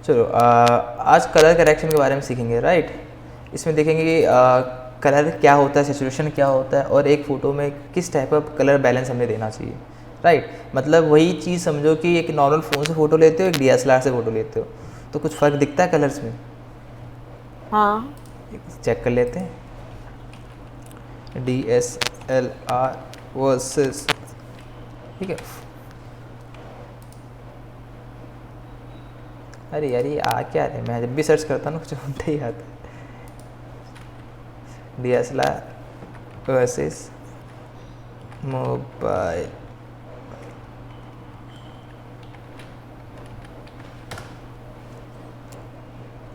चलो आज colour correction के बारे में सीखेंगे, राइट। इसमें देखेंगे कि कलर क्या होता है, सैचुरेशन क्या होता है, और एक फ़ोटो में किस टाइप का कलर बैलेंस हमें देना चाहिए, राइट। मतलब वही चीज़ समझो कि एक नॉर्मल फ़ोन से फ़ोटो लेते हो, एक DSLR से फ़ोटो लेते हो, तो कुछ फ़र्क दिखता है कलर्स में? हाँ। चेक कर लेते हैं। DSLR वर्सेस, ठीक है। अरे यार ये आ क्या रहे, मैं जब भी सर्च करता हूँ ना कुछ उल्टा ही आता है। DSLR versus mobile.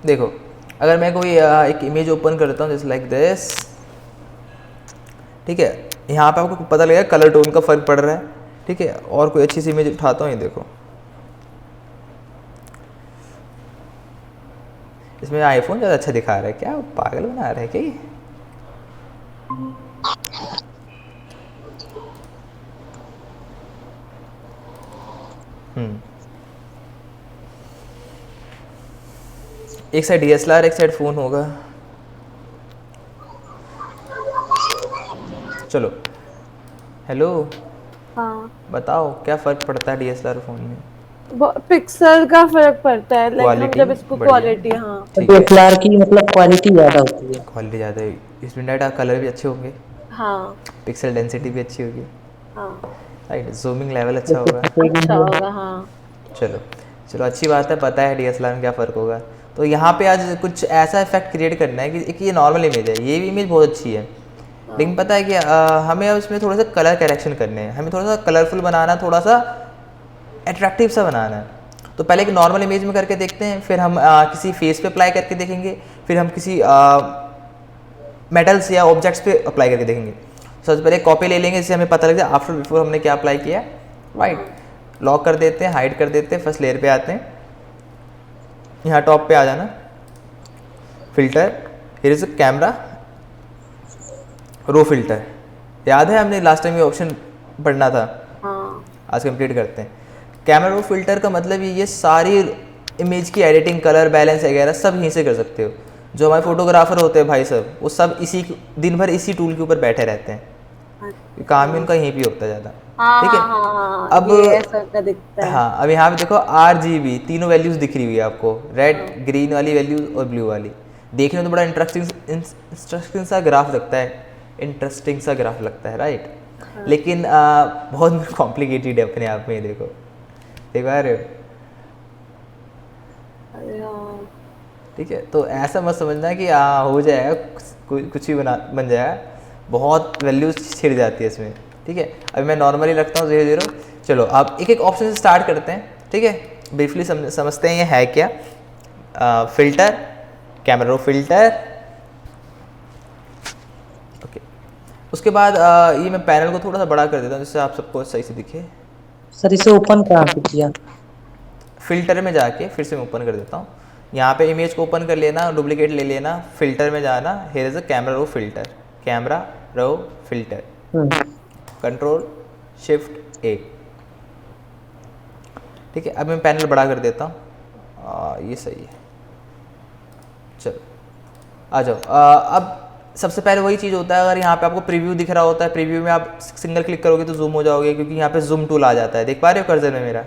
देखो अगर मैं कोई एक इमेज ओपन करता हूँ जैसे लाइक दिस, ठीक है, यहाँ पे आपको पता लगेगा कलर टोन का फ़र्क पड़ रहा है, ठीक है। और कोई अच्छी सी इमेज उठाता हूँ, ये देखो, इसमें आईफोन ज़्यादा अच्छा दिखा रहा है, क्या पागल बना रहा है क्या ये? एक साइड DSLR एक साइड फ़ोन होगा। चलो हेलो, हाँ, बताओ क्या फ़र्क पड़ता है DSLR फ़ोन में? पिक्सल का फर्क पड़ता है, लाइक हम क्वालिटी जब इसको बढ़िया है, क्वालिटी, हाँ। ठीक है। DSLR की मतलब क्वालिटी ज़्यादा होती है। क्वालिटी ज़्यादा है, इसमें डाटा कलर भी अच्छे होंगे, हाँ। पिक्सल डेंसिटी भी अच्छी होगी, हाँ, राइट, जूमिंग लेवल अच्छा जैसे होगा। फोटो अच्छा वीडियो होगा, हाँ। चलो चलो अच्छी बात है, पता है DSLR में क्या फ़र्क होगा। तो यहाँ पे आज कुछ ऐसा इफेक्ट क्रिएट करना है कि एक ये नॉर्मल इमेज है, ये भी इमेज बहुत अच्छी है, लेकिन हाँ। पता है कि हमें अब इसमें थोड़ा सा कलर करेक्शन करने हैं, हमें थोड़ा सा कलरफुल बनाना, थोड़ा सा अट्रैक्टिव सा बनाना है। तो पहले एक नॉर्मल इमेज में करके देखते हैं, फिर हम किसी फेस पे अप्लाई करके देखेंगे, फिर हम किसी मेटल्स या ऑब्जेक्ट्स पे अप्लाई करके देखेंगे। सबसे पहले कॉपी ले लेंगे जिससे हमें पता लग जाए आफ्टर बिफोर हमने क्या अप्लाई किया, राइट। लॉक कर देते हैं, हाइड कर देते हैं, फर्स्ट लेयर पे आते हैं, यहाँ टॉप पे आ जाना, filter, here is camera raw filter. याद है हमने लास्ट टाइम ये ऑप्शन पढ़ना था, हाँ। आज कंप्लीट करते हैं। कैमरा रो फिल्टर का मतलब ये सारी इमेज की एडिटिंग, कलर बैलेंस वगैरह सब यहीं से कर सकते हो। जो हमारे फोटोग्राफर होते हैं भाई साहब, वो सब इसी दिन भर इसी टूल के ऊपर बैठे रहते हैं, काम ही उनका यहीं पे होता है ज़्यादा, हाँ, ठीक है। हाँ, हाँ, हाँ, अब ये ऐसा का दिखता है। हाँ, अब यहाँ पे देखो RGB तीनों वैल्यूज़ दिख रही हुई है आपको, रेड हाँ। ग्रीन वाली वैल्यूज और ब्लू वाली। देखने में तो बड़ा इंटरेस्टिंग सा ग्राफ लगता है, इंटरेस्टिंग सा ग्राफ लगता है, राइट। हाँ। लेकिन बहुत कॉम्प्लिकेटेड है अपने आप में, ये देखो, देख पा रहे हो, अरे हाँ। ठीक है। तो ऐसा मत समझना कि हो जाएगा, कुछ भी बन जाएगा, बहुत वैल्यूज छिड़ जाती है इसमें, ठीक है। अभी मैं नॉर्मली रखता हूँ 0 0। चलो आप एक एक ऑप्शन से स्टार्ट करते हैं, ठीक है। ब्रीफली समझते हैं ये है क्या। Filter, camera raw filter, okay. उसके बाद ये मैं पैनल को थोड़ा सा बड़ा कर देता हूँ जिससे आप सबको सही से दिखे। सर इसे ओपन कहाँ से किया? फिल्टर में जाके फिर से मैं ओपन कर देता हूँ, यहाँ पे इमेज को ओपन कर लेना, डुप्लीकेट ले लेना, फिल्टर में जाना, here is a camera raw filter, camera raw filter, control shift A, ठीक है। अब मैं पैनल बड़ा कर देता हूँ, ये सही है। चलो आ जाओ, अब सबसे पहले वही चीज़ होता है, अगर यहाँ पे आपको प्रीव्यू दिख रहा होता है, प्रीव्यू में आप सिंगल क्लिक करोगे तो जूम हो जाओगे, क्योंकि यहाँ पे जूम टूल आ जाता है, देख पा रहे हो कर्सर में मेरा,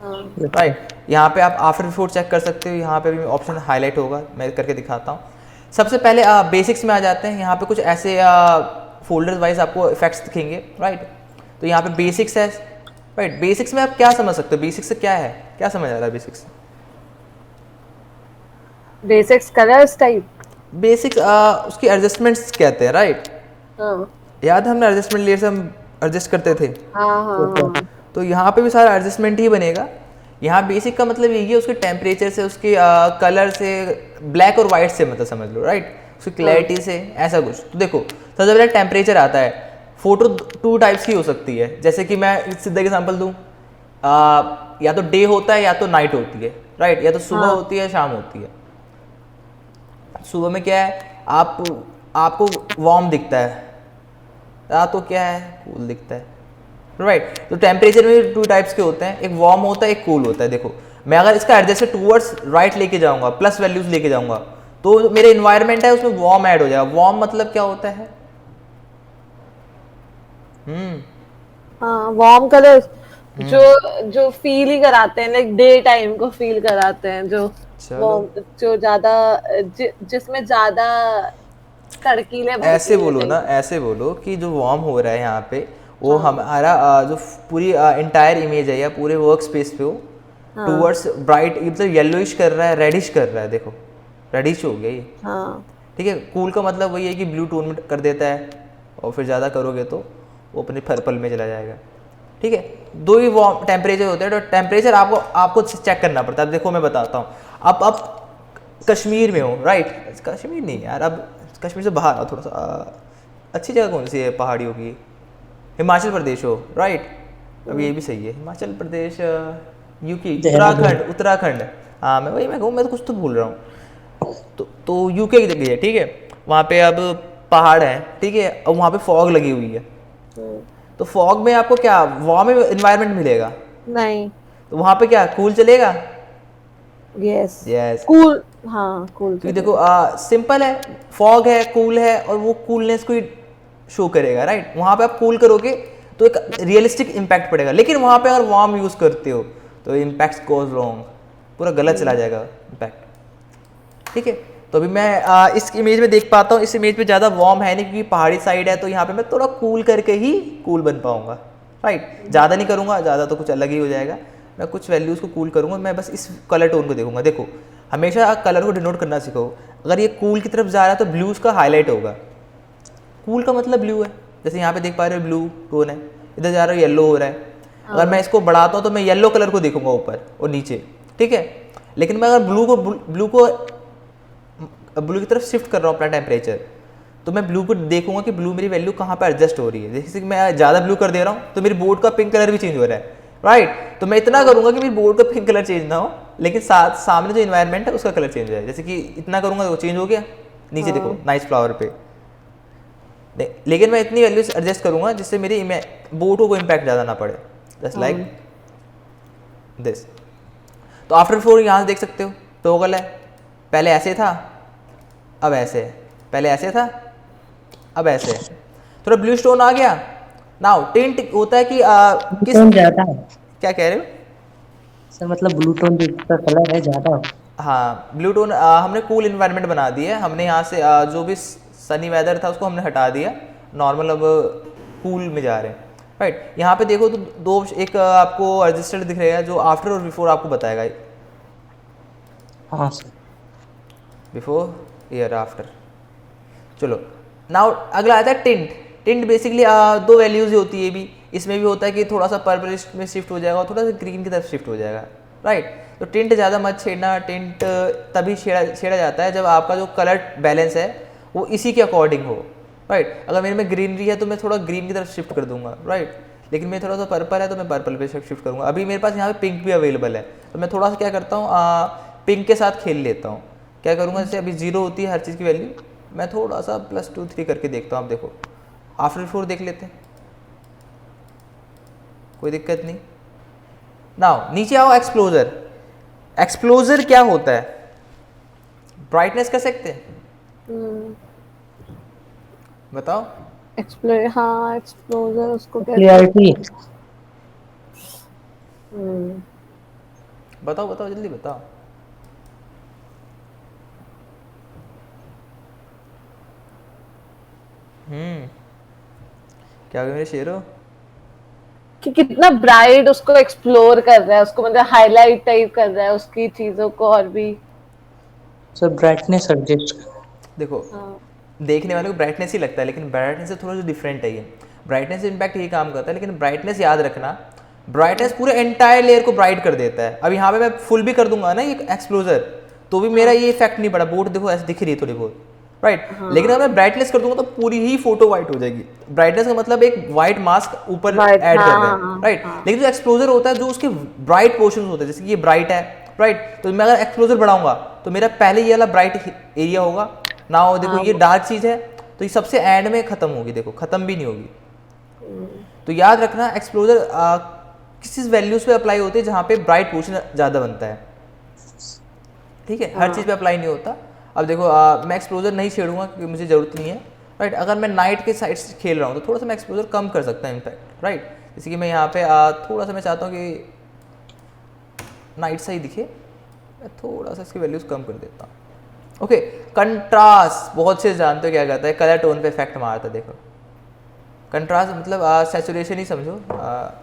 हाँ। राइट। यहाँ पे आप आफ्टर बिफोर चेक कर सकते हो, यहाँ पे भी ऑप्शन हाईलाइट होगा, मैं करके दिखाता हूँ। सबसे पहले बेसिक्स में आ जाते हैं, यहाँ पे कुछ ऐसे फोल्डर्स वाइज आपको इफेक्ट्स दिखेंगे, राइट। तो यहाँ पे बेसिक्स है, राइट। बेसिक्स में आप क्या समझ सकते हो, बेसिक्स से क्या है, क्या समझ आ रहा है बेसिक्स से? Basics colours type. बेसिक्स उसकी एडजस्टमेंट्स कहते हैं, राइट। हाँ, याद है हमने एडजस्टमेंट लेयर से हम एडजस्ट करते थे, हाँ, हाँ, हाँ। तो यहाँ पे भी सारा एडजस्टमेंट ही बनेगा। यहाँ बेसिक का मतलब यही है, उसके टेम्परेचर से, उसके कलर से, ब्लैक और वाइट से मतलब समझ लो, राइट, उसकी क्लैरिटी से, ऐसा कुछ। तो देखो सबसे पहले टेम्परेचर आता है। फोटो 2 टाइप्स की हो सकती है, जैसे कि मैं सीधा एग्जांपल दूँ, या तो डे होता है या तो नाइट होती है, राइट, या तो सुबह हाँ। होती है शाम होती है। सुबह में क्या है, आपको वार्म दिखता है, रात को क्या है, कूल दिखता है, राइट। तो टेम्परेचर में 2 टाइप्स के होते हैं, एक वार्म होता है, एक कूल होता है। देखो मैं अगर इसका एडजस्ट टूवर्ड्स राइट लेके जाऊंगा, प्लस वैल्यूज लेके जाऊंगा, तो मेरे इन्वायरमेंट है उसमें वार्म ऐड हो जाएगा। वार्म मतलब क्या होता है? हाँ, वार्म कलर्स जो जो फील ही कराते हैं, लाइक डे टाइम को फील कराते हैं, जो चलो warm, जो ज्यादा जिसमें ज्यादा तड़कीले ऐसे भड़कीले बोलो ना, चाहिए। ऐसे बोलो कि जो वार्म हो रहा है यहाँ पे वो हमारा जो पूरी इंटायर इमेज है या पूरे वर्क स्पेस पे वो टूवर्ड्स ब्राइट, मतलब येलोइश कर रहा है, रेडिश कर रहा है। देखो रेडिश हो गया ये, हाँ ठीक है। कूल का मतलब वही है कि ब्लू टोन में कर देता है, और फिर ज़्यादा करोगे तो वो अपने पर्पल में चला जाएगा, ठीक है। दो ही वार्म टेम्परेचर होते हैं, तो टेम्परेचर आपको आपको चेक करना पड़ता है। अब देखो मैं बताता हूँ, अब कश्मीर में हो, राइट? कश्मीर नहीं यार, अब कश्मीर से बाहर आओ थोड़ा सा, अच्छी जगह कौन सी है पहाड़ियों की? हिमाचल प्रदेश हो, राइट? अब ये भी सही है, हिमाचल प्रदेश, यूपी, देहरादून। उत्तराखंड, उत्तराखंड। हाँ मैं कहूँ, मैं तो कुछ तो भूल रहा हूँ। तो यूके की जगह है, ठीक है। वहाँ पे अब पहाड़ है, ठीक है, और वहाँ पे फॉग लगी हुई है। तो फॉग में आपको क्या वार्म इन्वायरमेंट मिलेगा? नहीं, तो वहाँ पे क्या कूल चलेगा? यस यस, कूल, हाँ कूल क्योंकि देखो सिंपल है, फॉग है, कूल है, और वो कूलनेस को ही शो करेगा, राइट? वहाँ पे आप कूल करोगे तो एक रियलिस्टिक इम्पैक्ट पड़ेगा, लेकिन वहाँ पे अगर वार्म यूज़ करते हो तो इम्पैक्ट गोज रॉन्ग, पूरा गलत चला जाएगा इम्पैक्ट, ठीक है। तो अभी मैं इस इमेज में देख पाता हूँ, इस इमेज पे ज़्यादा वार्म है नहीं क्योंकि पहाड़ी साइड है, तो यहाँ पे मैं थोड़ा कूल करके ही कूल बन पाऊँगा, राइट? ज़्यादा नहीं करूँगा, ज़्यादा तो कुछ अलग ही हो जाएगा। मैं कुछ वैल्यूज़ को कूल करूँगा, मैं बस इस कलर टोन को देखूंगा। देखो हमेशा कलर को डिनोट करना सीखो। अगर ये कूल की तरफ जा रहा है तो ब्लू उसका हाईलाइट होगा, कूल का मतलब ब्लू है, जैसे यहाँ पे देख पा रहे हो ब्लू टोन है, इधर जा रहा है येलो हो रहा है। अगर मैं इसको बढ़ाता हूँ तो मैं येलो कलर को देखूंगा ऊपर और नीचे, ठीक है। लेकिन मैं अगर ब्लू की तरफ शिफ्ट कर रहा हूँ अपना टेम्परेचर, तो मैं ब्लू को देखूंगा कि ब्लू मेरी वैल्यू कहाँ पर एडजस्ट हो रही है। जैसे कि मैं ज़्यादा ब्लू कर दे रहा हूँ तो मेरी बोर्ड का पिंक कलर भी चेंज हो रहा है, राइट? तो मैं इतना करूंगा कि मेरी बोर्ड का पिंक कलर चेंज ना हो, लेकिन सामने जो इन्वायरमेंट है उसका कलर चेंज हो जाए। जैसे कि इतना करूंगा तो चेंज हो गया, नीचे देखो नाइस फ्लावर पे, लेकिन मैं इतनी वैल्यूज एडजस्ट करूंगा जिससे मेरी बोर्ड को कोई इम्पैक्ट ज़्यादा ना पड़े, जस्ट लाइक दिस। तो आफ्टर 4 यहाँ से देख सकते हो टॉगल है, पहले ऐसे था अब ऐसे है, पहले ऐसे था अब ऐसे है, थोड़ा ब्लू स्टोन आ गया। नाउ टिंट होता है कि किस, टोन ज्यादा है क्या कह रहे हो? सर, मतलब ब्लू टोन जिसका कलर है ज्यादा है। हाँ ब्लू टोन हमने कूल इन्वायरमेंट बना दिया है, हमने यहाँ से जो भी सनी वेदर था उसको हमने हटा दिया, नॉर्मल अब कूल में जा रहे हैं, राइट? यहाँ पे देखो तो दो एक आपको रजिस्टर्ड दिख रहेगा जो आफ्टर और बिफोर आपको बताएगा, हाँ सर। Before year after. चलो नाउ अगला आता है टिंट। टिंट बेसिकली दो वैल्यूज ही होती है, भी इसमें भी होता है कि थोड़ा सा पर्पलिश में शिफ्ट हो जाएगा और थोड़ा सा ग्रीन की तरफ शिफ्ट हो जाएगा, राइट? तो टिंट ज़्यादा मत छेड़ना, टिंट तभी छेड़ा जाता है जब आपका जो कलर बैलेंस है वो इसी के अकॉर्डिंग हो, राइट? अगर मेरे में ग्रीनरी है तो मैं थोड़ा ग्रीन की तरफ शिफ्ट कर दूंगा, राइट? लेकिन मैं थोड़ा सा पर्पल है तो मैं पर्पल पे शिफ्ट करूँगा। अभी मेरे पास यहाँ पे पिंक भी अवेलेबल है तो मैं थोड़ा सा क्या करता हूँ, पिंक के साथ खेल लेता हूँ। क्या करूँगा, जैसे अभी 0 होती है हर चीज़ की वैल्यू, मैं थोड़ा सा +2 3 करके देखता हूँ। आप देखो आफ्टर 4 देख लेते हैं, कोई दिक्कत नहीं। नाउ नीचे आओ, एक्सप्लोजर। एक्सप्लोजर क्या होता है? ब्राइटनेस कह सकते हैं, बताओ। हाँ एक्सप्लोजर उसको कहते क्लियरिटी। हैं। बताओ बताओ जल्दी बताओ। क्या हो गया मेरे शेरो? कि कितना ब्राइट उसको एक्सप्लोर कर रहा है, उसको मतलब हाईलाइट टाइप कर रहा है उसकी चीजों को, और भी सर ब्राइटनेस एडजस्ट। देखो हाँ देखने वाले को ब्राइटनेस ही लगता है, लेकिन ब्राइटनेस से थोड़ा सा डिफरेंट है ये। ब्राइटनेस से इम्पैक्ट यही काम करता है, लेकिन ब्राइटनेस याद रखना, ब्राइटनेस पूरे एंटायर लेयर को ब्राइट कर देता है। अब यहाँ पे मैं फुल भी कर दूंगा ना ये एक्सप्लोजर, तो भी मेरा ये इफेक्ट नहीं पड़ा। बोर्ड देखो ऐसे दिख रही है थोड़ी बहुत, राइट? लेकिन अगर मैं ब्राइटनेस कर दूंगा तो पूरी ही फोटो व्हाइट हो जाएगी। ब्राइटनेस का मतलब एक व्हाइट मास्क ऊपर White, ऐड कर रहे हाँ, हैं, राइट? लेकिन जो एक्सप्लोजर होता है, जो उसके ब्राइट पोर्शन होते हैं, जैसे कि ये ब्राइट है, राइट? तो मैं अगर एक्सप्लोजर बढ़ाऊंगा तो मेरा पहले ये वाला ब्राइट एरिया होगा ना, देखो ये डार्क चीज है तो ये सबसे एंड में खत्म होगी, देखो खत्म भी नहीं होगी। तो याद रखना एक्सप्लोजर किस वैल्यूज़ पे अप्लाई होती है जहाँ पे ब्राइट पोर्शन ज़्यादा बनता है, ठीक है, हर चीज़ पे अप्लाई नहीं होता। अब देखो मैं एक्सपोजर नहीं छेड़ूंगा क्योंकि मुझे ज़रूरत नहीं है, राइट। अगर मैं नाइट के साइड से खेल रहा हूँ तो थोड़ा सा मैं एक्सपोजर कम कर सकता हूँ इनफैक्ट, राइट। जैसे कि मैं यहाँ पे थोड़ा सा मैं चाहता हूँ कि नाइट सा ही दिखे, मैं थोड़ा सा इसकी वैल्यूज़ कम कर देता हूँ। ओके, कंट्रास्ट बहुत से जानते हो क्या कहता है, कलर टोन पे इफेक्ट मारता है। देखो कंट्रास्ट मतलब सैचुरेशन ही समझो।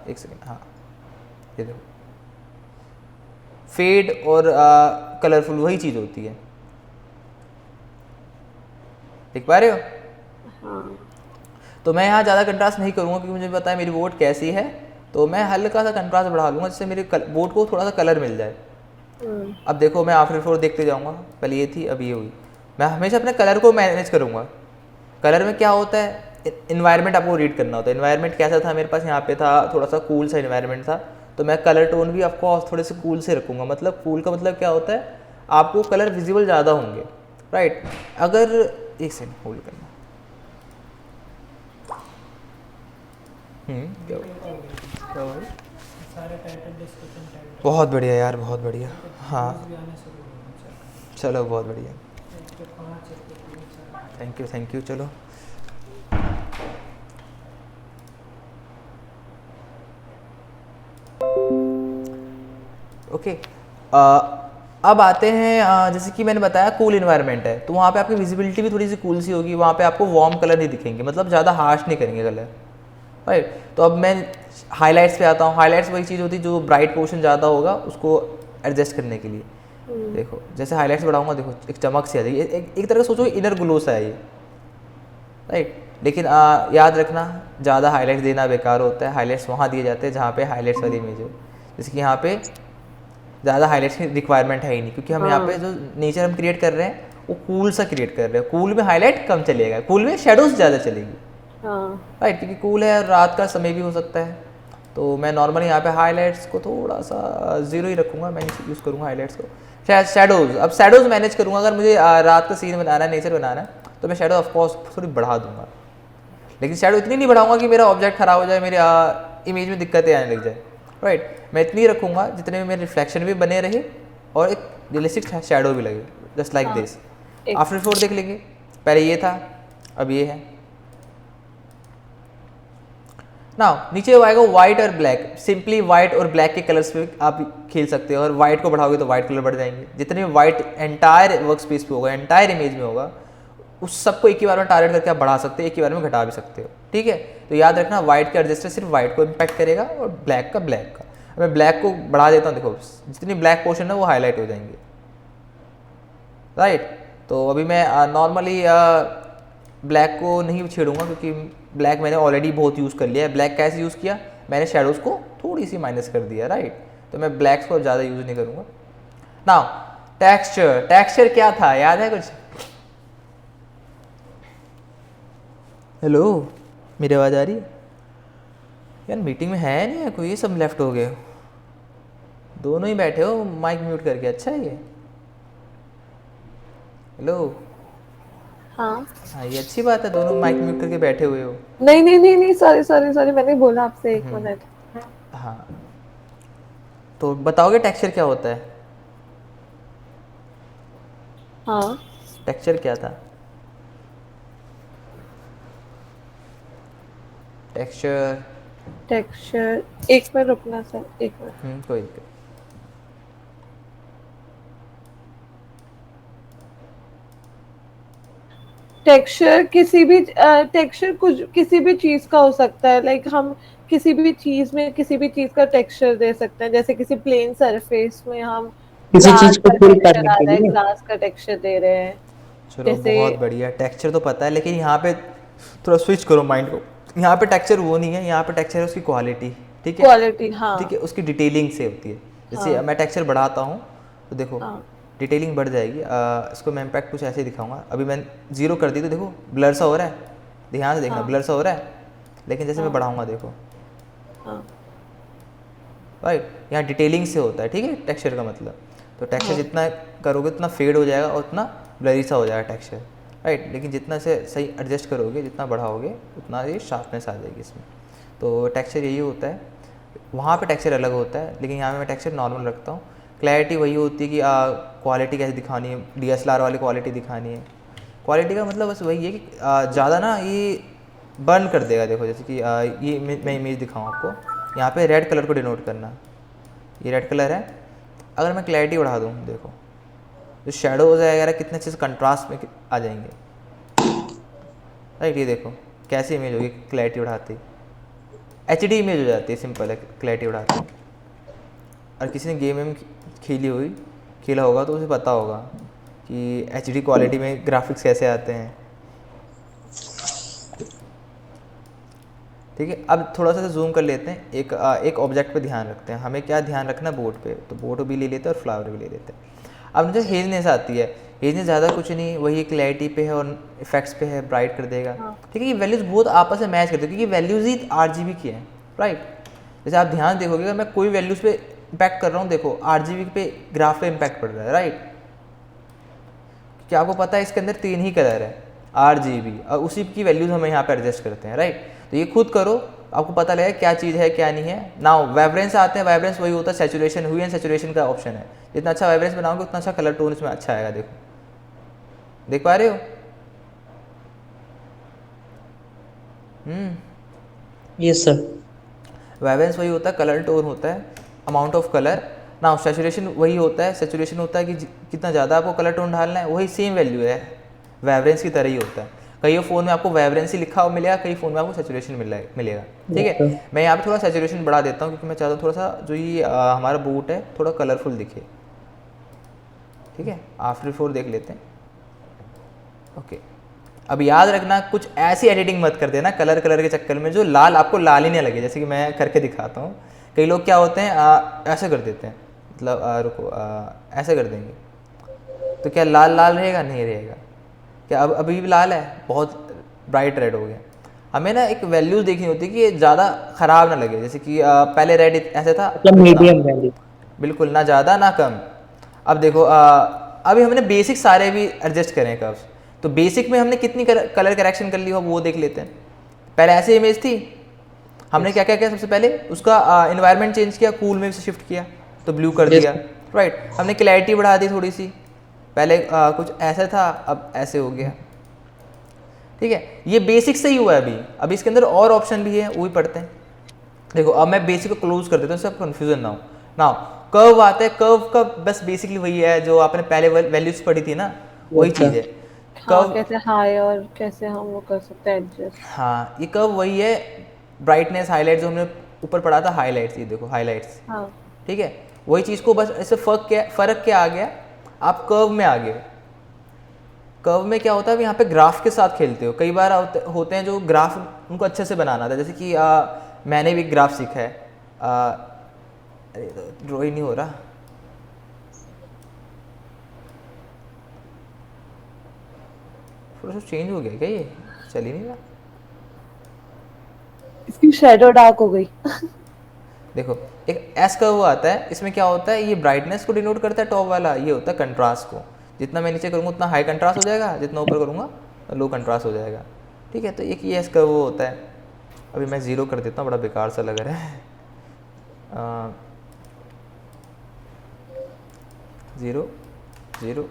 एक सेकेंड, हाँ ये देखो, फेड और कलरफुल वही चीज़ होती है, देख पा रहे हो। हाँ। तो मैं यहाँ ज़्यादा कंट्रास्ट नहीं करूँगा क्योंकि मुझे पता है मेरी बोर्ड कैसी है, तो मैं हल्का सा कंट्रास्ट बढ़ा लूँगा जिससे मेरे बोर्ड को थोड़ा सा कलर मिल जाए। अब देखो मैं आफ्टर इफेक्ट देखते जाऊँगा, पहले ये थी अब ये हुई। मैं हमेशा अपने कलर को मैनेज करूँगा। कलर में क्या होता है, इन्वायरमेंट आपको रीड करना होता है। इन्वायरमेंट कैसा था मेरे पास, यहाँ पे था थोड़ा सा कूल सा इन्वायरमेंट था, तो मैं कलर टोन भी आपको थोड़े से कूल से रखूँगा। मतलब कूल का मतलब क्या होता है, आपको कलर विजिबल ज़्यादा होंगे, राइट। अगर एक सेकंड होल्ड करना, क्या हुआ? बहुत बढ़िया यार, बहुत बढ़िया। हाँ चलो बहुत बढ़िया, थैंक यू। चलो ओके, अब आते हैं जैसे कि मैंने बताया कूल इन्वायरमेंट है तो वहाँ पे आपकी विजिबिलिटी भी थोड़ी सी कूल सी होगी, वहाँ पे आपको वार्म कलर नहीं दिखेंगे, मतलब ज़्यादा हार्श नहीं करेंगे कलर, राइट। तो अब मैं हाइलाइट्स पे आता हूँ। हाइलाइट्स वही चीज़ होती है जो ब्राइट पोर्शन ज़्यादा होगा उसको एडजस्ट करने के लिए। देखो जैसे हाइलाइट्स बढ़ाऊंगा, देखो एक चमक सी आ जाएगी, एक तरह का सोचो इनर ग्लो सा है ये, राइट। लेकिन याद रखना ज़्यादा हाइलाइट्स देना बेकार होता है। हाइलाइट्स वहाँ दिए जाते हैं जहाँ पे हाइलाइट्स वाली इमेज हो, जैसे कि यहाँ पे ज़्यादा हाइलाइट्स की रिक्वायरमेंट है ही नहीं क्योंकि हम यहाँ पे जो नेचर हम क्रिएट कर रहे हैं वो कूल सा क्रिएट कर रहे हैं। कूल में हाईलाइट कम चलेगा, कूल में शेडोज ज़्यादा चलेगी, राइट, क्योंकि कूल है और रात का समय भी हो सकता है। तो मैं नॉर्मली यहाँ पे हाइलाइट्स को थोड़ा सा 0 ही रखूँगा, मैं यूज़ करूँगा हाइलाइट्स को। शैडोज़, अब शैडोज़ मैनेज करूँगा। अगर मुझे रात का सीन बनाना है, नेचर बनाना है, तो मैं शैडो ऑफकोर्स थोड़ी बढ़ा दूँगा, लेकिन शैडो इतनी नहीं बढ़ाऊँगा कि मेरा ऑब्जेक्ट खराब हो जाए, मेरे इमेज में दिक्कतें आने लग जाए, राइट। मैं इतनी रखूँगा जितने में मेरे रिफ्लेक्शन भी बने रहे और एक रियलिस्टिक शैडो भी लगे, just like this. After effect देख लेंगे, पहले ये था अब ये है। नाउ नीचे आएगा वाइट और ब्लैक। सिंपली वाइट और ब्लैक के कलर्स पे आप खेल सकते हो, और वाइट को बढ़ाओगे तो वाइट कलर बढ़ जाएंगे। जितने वाइट एंटायर वर्क स्पेस पे होगा, एंटायर इमेज में होगा, उस सबको एक ही बार में टारगेट करके आप बढ़ा सकते हो, एक ही बार में घटा भी सकते हो, ठीक है। तो याद रखना वाइट का एडजस्टर सिर्फ वाइट को इम्पैक्ट करेगा और ब्लैक का ब्लैक का। मैं ब्लैक को बढ़ा देता हूँ, देखो जितनी ब्लैक पोर्शन है वो हाईलाइट हो जाएंगे, राइट। तो अभी मैं नॉर्मली ब्लैक को नहीं छेड़ूंगा क्योंकि ब्लैक मैंने ऑलरेडी बहुत यूज़ कर लिया है। ब्लैक कैसे यूज़ किया, मैंने शेडोज़ को थोड़ी सी माइनस कर दिया, राइट। तो मैं ब्लैक्स को ज़्यादा यूज़ नहीं करूँगा। नाउ टेक्सचर, टेक्सचर क्या था, याद है कुछ? हेलो, मेरी आवाज़ आ रही है यार? मीटिंग में है नहीं है कोई, ये सब लेफ्ट हो गए, दोनों ही बैठे हो माइक म्यूट करके। अच्छा है ये, हेलो। हाँ हाँ ये अच्छी बात है, दोनों माइक म्यूट करके बैठे हुए हो। नहीं सॉरी मैंने बोला आपसे 1 मिनट। हाँ तो बताओगे टेक्सचर क्या होता है? हाँ टेक्सचर क्या था? टेक्सचर 1 मिनट रुकना सर, 1 मिनट। कोई दिक्कत। टेक्सचर टेक्सचर कुछ किसी भी चीज का हो सकता है। लाइक हम किसी भी चीज में किसी भी चीज का टेक्सचर दे सकते हैं। जैसे किसी प्लेन सरफेस में हम किसी ग्लास चीज को का फिल टेक्सचर करने आ के रहा है, लिए। ग्लास का टेक्सचर दे रहे हैं। चलो जैसे बहुत बढ़िया, टेक्सचर तो पता है, लेकिन यहाँ पे थोड़ा स्विच करो माइंड को। यहाँ पे टेक्सचर वो नहीं है, यहाँ पे टेक्सचर है उसकी क्वालिटी, ठीक है, क्वालिटी, हाँ ठीक है, उसकी डिटेलिंग से होती है। जैसे मैं टेक्सचर बढ़ाता हूँ तो देखो डिटेलिंग बढ़ जाएगी। इसको मैं इम्पैक्ट कुछ ऐसे ही दिखाऊंगा। अभी मैं 0 कर दी तो देखो ब्लर सा हो रहा है, ध्यान से देखना, ब्लर सा हो रहा है। लेकिन जैसे मैं बढ़ाऊंगा देखो, राइट, यहाँ डिटेलिंग से होता है, ठीक है, टेक्सचर का मतलब। तो टेक्सचर जितना करोगे उतना फेड हो जाएगा और उतना ब्लरी सा हो जाएगा टेक्सचर, राइट। लेकिन जितना से सही एडजस्ट करोगे, जितना बढ़ाओगे, उतना ये शार्पनेस आ जाएगी इसमें। तो टेक्सचर यही होता है। वहाँ पे टेक्सचर अलग होता है, लेकिन यहाँ पे मैं टेक्सचर नॉर्मल रखता हूँ। क्लैरिटी वही होती है कि क्वालिटी कैसे दिखानी है, DSLR वाली क्वालिटी दिखानी है। क्वालिटी का मतलब बस वही है कि ज़्यादा ना ये बर्न कर देगा। देखो जैसे कि ये मैं इमेज दिखाऊँ आपको, यहाँ पे रेड कलर को डिनोट करना, ये रेड कलर है। अगर मैं क्लैरिटी बढ़ा दूँ, देखो जो शेडोज़ है वगैरह कितने अच्छे से कंट्रास्ट में आ जाएंगे, राइट। ये देखो कैसी इमेज होगी क्लैरिटी बढ़ाती, HD इमेज हो जाती है, सिंपल है क्लैरिटी बढ़ाती। और किसी ने गेम में खेला होगा तो उसे पता होगा कि HD क्वालिटी में ग्राफिक्स कैसे आते हैं, ठीक है। अब थोड़ा सा जूम कर लेते हैं, एक ऑब्जेक्ट पे ध्यान रखते हैं। हमें क्या ध्यान रखना है, बोर्ड पे, तो बोर्ड भी ले लेते हैं और फ्लावर भी ले लेते हैं। अब मुझे हेजनेस आती है, हेजनेस ज़्यादा कुछ नहीं, वही क्लैरिटी पे है और इफेक्ट्स पे है, ब्राइट कर देगा, ठीक है। ये वैल्यूज़ बहुत आपस में मैच करते हैं क्योंकि वैल्यूज़ ही RGB की हैं, राइट। जैसे आप ध्यान देखोगे, अगर मैं कोई वैल्यूज़ पे इम्पैक्ट कर रहा हूँ, देखो RGB पे ग्राफ पे इम्पैक्ट पड़ रहा है, राइट। क्या आपको पता है इसके अंदर 3 ही कलर है RGB, और उसी की वैल्यूज़ हमें यहाँ पे एडजस्ट करते हैं, राइट। तो ये खुद करो, आपको पता लगेगा क्या चीज़ है क्या नहीं है। नाउ वाइब्रेंस आते हैं, वाइब्रेंस वही होता है सैचुरेशन, ह्यू एंड सैचुरेशन का ऑप्शन है। जितना अच्छा वाइब्रेंस बनाओगे उतना अच्छा कलर टोन इसमें अच्छा आएगा। देखो, देख पा रहे हो? Yes sir. वाइब्रेंस वही होता है, कलर टोन होता है, अमाउंट ऑफ कलर। ना सैचुरेशन वही होता है, सैचुरेशन होता है कि कितना ज़्यादा आपको कलर टोन डालना है, वही सेम वैल्यू है, वाइब्रेंस की तरह ही होता है। कई फ़ोन में आपको वाइब्रेंस ही लिखा हुआ मिलेगा, कई फ़ोन में आपको सैचुरेशन मिलेगा, ठीक है। मैं यहाँ पे थोड़ा सैचुरेशन बढ़ा देता हूँ क्योंकि मैं चाहता हूँ थोड़ा सा जो ये हमारा बूट है थोड़ा कलरफुल दिखे, ठीक है। आफ्टर 4 देख लेते हैं, ओके। अब याद रखना, कुछ ऐसी एडिटिंग मत कर देना कलर के चक्कर में जो लाल आपको लाल ही नहीं लगे। जैसे कि मैं करके दिखाता हूँ, कई लोग क्या होते हैं ऐसे कर देते हैं, मतलब रुको ऐसे कर देंगे, तो क्या लाल लाल रहेगा? नहीं रहेगा। क्या अब अभी भी लाल है? बहुत ब्राइट रेड हो गया। हमें ना एक वैल्यूज़ देखनी होती है कि ये ज़्यादा ख़राब ना लगे। जैसे कि पहले रेड ऐसे था, मीडियम वैल्यू, बिल्कुल ना ज़्यादा ना कम। अब देखो अभी हमने बेसिक सारे भी एडजस्ट करें कर्व्स, तो बेसिक में हमने कितनी कलर करेक्शन कर ली हो वो देख लेते हैं। पहले ऐसे इमेज थी, हमने क्या क्या किया, सबसे पहले उसका इन्वायरमेंट चेंज किया, कूल में से शिफ्ट किया तो ब्लू कर दिया, राइट। हमने क्लैरिटी बढ़ा दी थोड़ी सी, पहले कुछ ऐसा था अब ऐसे हो गया, ठीक है। ये बेसिक से ही हुआ है। अभी इसके अंदर और ऑप्शन भी है, वो भी पढ़ते हैं। देखो अब मैं बेसिक को क्लोज कर देता हूँ, सब कन्फ्यूजन ना हो। नाउ कर्व आता है, कर्व का बस बेसिकली वही है जो आपने पहले वैल्यूज पढ़ी थी ना, वही चीज़ है। हाँ, कैसे हाई और कैसे हम वो कर सकते हैं एडजस्ट। हाँ, ये कर्व वही है, ब्राइटनेस हाईलाइट जो हमने ऊपर पढ़ा था, हाईलाइट्स, ये देखो हाईलाइट्स, हाँ, ठीक है। वही चीज़ को बस ऐसे फ़र्क क्या आ गया, आप कर्व में आ गए। कर्व में क्या होता है, यहाँ पे ग्राफ के साथ खेलते हो। कई बार होते हैं जो ग्राफ उनको अच्छे से बनाना था, जैसे कि मैंने भी ग्राफ सीखा है, अरे ड्रॉ ही नहीं हो रहा, थोड़ा सा चेंज हो गया क्या, ये चल ही नहीं रहा। इसकी शैडो डार्क हो गई। देखो एक एस कर्व आता है, इसमें क्या होता है, ये ब्राइटनेस को डिनोट करता है टॉप वाला, ये होता है कंट्रास्ट को। जितना मैं नीचे करूँगा उतना हाई कंट्रास्ट हो जाएगा, जितना ऊपर करूँगा लो कंट्रास्ट हो जाएगा, ठीक है। तो एक ये एस कर्व वो होता है। अभी मैं ज़ीरो कर देता हूँ, बड़ा बेकार सा लग रहा है, 0 0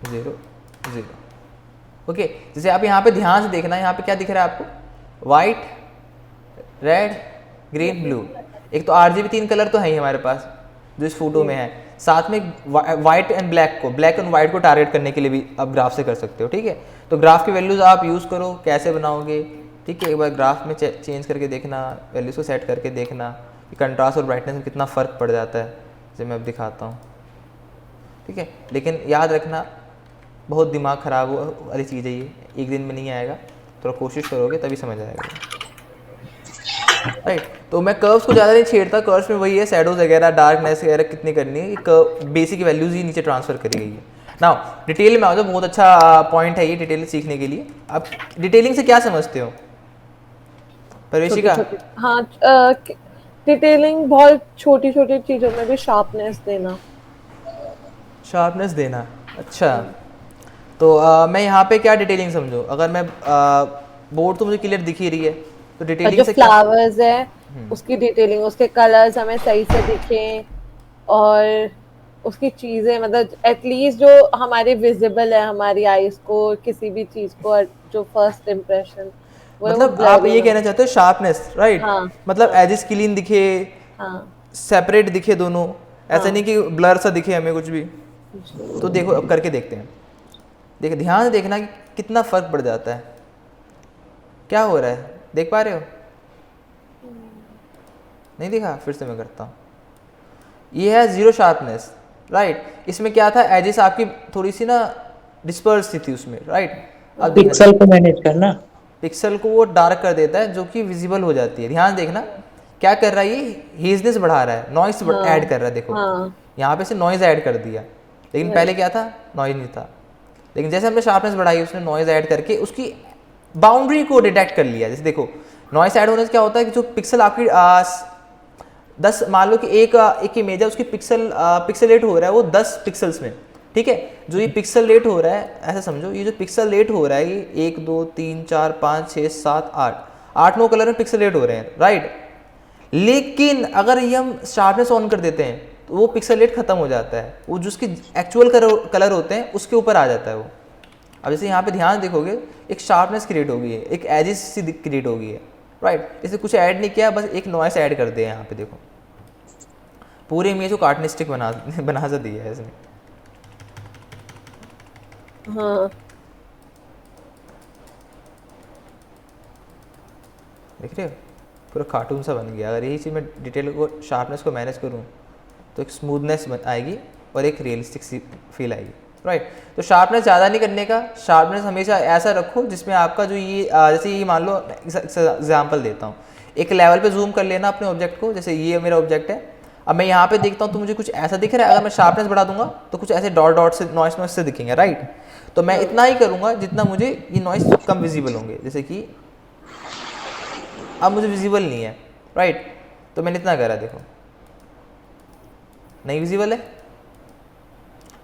0 0, ओके। जैसे आप यहाँ पे ध्यान से देखना, यहाँ पे क्या दिख रहा है आपको, वाइट, रेड, ग्रीन, ब्लू। एक तो RGB 3 कलर तो है ही हमारे पास जो इस फोटो में है, साथ में वाइट एंड ब्लैक को, ब्लैक एंड वाइट को टारगेट करने के लिए भी आप ग्राफ से कर सकते हो, ठीक है। तो ग्राफ की वैल्यूज़ आप यूज़ करो, कैसे बनाओगे, ठीक है। एक बार ग्राफ में चेंज करके देखना, वैल्यूज़ को सेट करके देखना कि कंट्रास्ट और ब्राइटनेस में कितना फ़र्क पड़ जाता है, जैसे मैं अब दिखाता हूँ, ठीक है। लेकिन याद रखना, बहुत दिमाग ख़राब वाली चीज़ है ये, एक दिन में नहीं आएगा, थोड़ा कोशिश करोगे तभी समझ आएगा, राइट। तो मैं कर्व्स को ज़्यादा नहीं छेड़ता, कर्व्स में वही है, शैडोज वगैरह, डार्कनेस वगैरह कितनी करनी है, कर्व बेसिक वैल्यूज़ ही नीचे ट्रांसफर करी गई है। नाउ डिटेल में आओ, तो बहुत अच्छा पॉइंट है ये डिटेल सीखने के लिए। आप डिटेलिंग से क्या समझते हो परवेशिका? हाँ, डिटेलिंग बहुत छोटी छोटी चीजों में भी शार्पनेस देना। शार्पनेस देना, अच्छा। तो मैं यहाँ पे क्या डिटेलिंग समझूँ, अगर मैं बोर्ड तो मुझे क्लियर दिख ही रही है, तो और डिटेलिंग जो से क्या, फ्लावर्स है उसकी डिटेलिंग, उसके कलर्स हमें सही से दिखें, और उसकी चीजें मतलब एटलीस्ट जो हमारे विजिबल है हमारी आईज को, किसी भी चीज को जो फर्स्ट इम्प्रेशन वो मतलब आप ब्लरी ये ना कहना हो। चाहते हो शार्पनेस, राइट? हाँ मतलब हाँ एजेस क्लीन दिखे, हाँ सेपरेट दिखे दोनों, ऐसा नहीं हाँ कि ब्लर सा दिखे हमें कुछ भी। जी। तो देखो अब करके देखते हैं। देखो ध्यान से देखना कि कितना फर्क पड़ जाता है। क्या हो रहा है, देख पा रहे हो? नहीं दिखा? फिर से मैं करता हूँ। ये है जीरो शार्पनेस, राइट? इसमें क्या था, एजेस आपकी थोड़ी सी ना डिस्पर्स थी उसमें, राइट? अब देखना, पिक्सल को मैनेज करना। पिक्सल को वो डार्क कर देता है जो कि विजिबल हो जाती है। ध्यान देखना क्या कर रहा है, ये हेजनेस बढ़ा रहा है, नॉइस ऐड हाँ कर रहा है। देखो हाँ यहाँ पे से नॉइज़ ऐड कर दिया, लेकिन पहले वही। क्या था, नॉइज़ नहीं था। लेकिन जैसे हमने शार्पनेस बढ़ाई, उसने नॉइज़ ऐड करके उसकी बाउंड्री को डिटेक्ट कर लिया। जैसे देखो नॉइस ऐड होने से क्या होता है कि जो पिक्सल आपकी 10, मान लो कि एक इमेज है, उसकी पिक्सलेट हो रहा है वो 10 पिक्सल्स में, ठीक है? जो ये पिक्सल लेट हो रहा है, ऐसा समझो ये जो पिक्सल लेट हो रहा है ये 1 2 3 4 5 6 7 8 9 कलर में पिक्सल लेट हो रहे हैं, राइट? लेकिन अगर ये हम शार्पनेस ऑन कर देते हैं तो वो पिक्सल लेट खत्म हो जाता है, वो जो उसके एक्चुअल कलर होते हैं उसके ऊपर आ जाता है वो। अब जैसे यहाँ पे ध्यान देखोगे, एक शार्पनेस क्रिएट हो गई है, एक एजिस सी क्रिएट हो गई है, राइट? इसे कुछ ऐड नहीं किया, बस एक नॉइस ऐड कर दिया। यहाँ पे देखो पूरे इमेज को कार्टूनिस्टिक बना सा दिया है इसने। हाँ देख रहे हो, पूरा कार्टून सा बन गया। अगर यही चीज़ मैं डिटेल को, शार्पनेस को मैनेज करूँ तो एक स्मूथनेस आएगी और एक रियलिस्टिक सी फील आएगी, राइट? तो शार्पनेस ज़्यादा नहीं करने का, शार्पनेस हमेशा ऐसा रखो जिसमें आपका जो ये जैसे ये मान लो एग्जाम्पल देता हूँ, एक लेवल पे जूम कर लेना अपने ऑब्जेक्ट को। जैसे ये मेरा ऑब्जेक्ट है, अब मैं यहाँ पे देखता हूँ तो मुझे कुछ ऐसा दिख रहा है। अगर मैं शार्पनेस बढ़ा दूंगा तो कुछ ऐसे डॉट डॉट से नॉइस से दिखेंगे, राइट? तो मैं इतना ही करूँगा जितना मुझे ये नॉइस कम विजिबल होंगे। जैसे कि अब मुझे विजिबल नहीं है, राइट? तो मैंने इतना करा, देखो नहीं विजिबल है,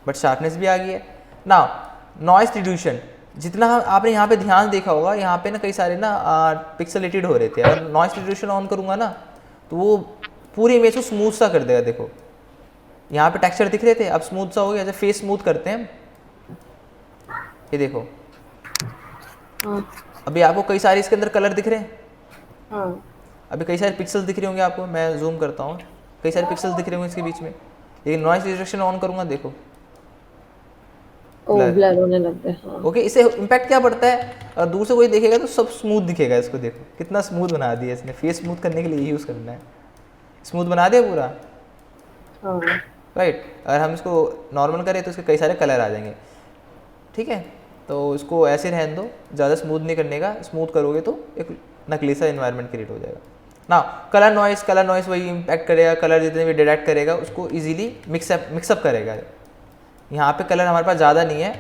बट शार्पनेस भी आ गई है ना। नॉइस रिड्यूशन, जितना आपने यहाँ पे ध्यान देखा होगा, यहाँ पे ना कई सारे ना पिक्सलेटेड हो रहे थे। अगर नॉइस रिड्यूशन ऑन करूँगा ना तो वो पूरी इमेज को स्मूथ सा कर देगा। देखो यहाँ पे टेक्सचर दिख रहे थे, अब स्मूथ सा हो गया। जैसे फेस स्मूथ करते हैं, ये देखो हाँ अभी आपको कई सारे इसके अंदर कलर दिख रहे हैं, हाँ अभी कई सारे पिक्सल्स दिख रहे होंगे आपको। मैं जूम करता हूँ, कई सारे पिक्सल्स दिख रहे होंगे इसके बीच में, लेकिन नॉइस रिडक्शन ऑन करूँगा, देखो ओ ब्लर। ब्लर होने लग गए। हाँ ओके, इससे इम्पैक्ट क्या पड़ता है, और दूर से कोई देखेगा तो सब स्मूथ दिखेगा। इसको देखो कितना स्मूथ बना दिया इसने। फेस स्मूथ करने के लिए ये यूज़ करना है, स्मूथ बना दिया पूरा, हाँ राइट? अगर हम इसको नॉर्मल करें तो इसके कई सारे कलर आ जाएंगे, ठीक है? तो इसको ऐसे रहने दो, ज़्यादा स्मूथ नहीं करने का। स्मूथ करोगे तो एक नकली सा इन्वायरमेंट क्रिएट हो जाएगा ना। कलर नॉइस वही इम्पैक्ट करेगा, कलर जितने भी डिटेक्ट करेगा उसको इजीली मिक्सअप करेगा। यहाँ पे कलर हमारे पास ज़्यादा नहीं है,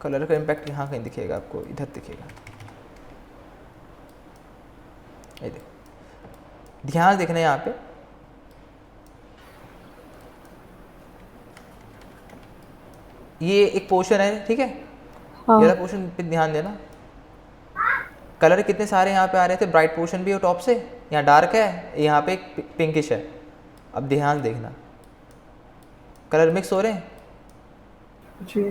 कलर का इम्पैक्ट यहाँ कहीं दिखेगा आपको, इधर दिखेगा, ये देखो, ध्यान देखना है यहाँ पे। ये एक पोर्शन है, ठीक है? हाँ ये वाला पोर्शन पे ध्यान देना। कलर कितने सारे यहाँ पे आ रहे थे, ब्राइट पोर्शन भी है टॉप से, यहाँ डार्क है, यहाँ पे एक पिंकिश है। अब ध्यान देखना, कलर मिक्स हो रहे हैं, जी।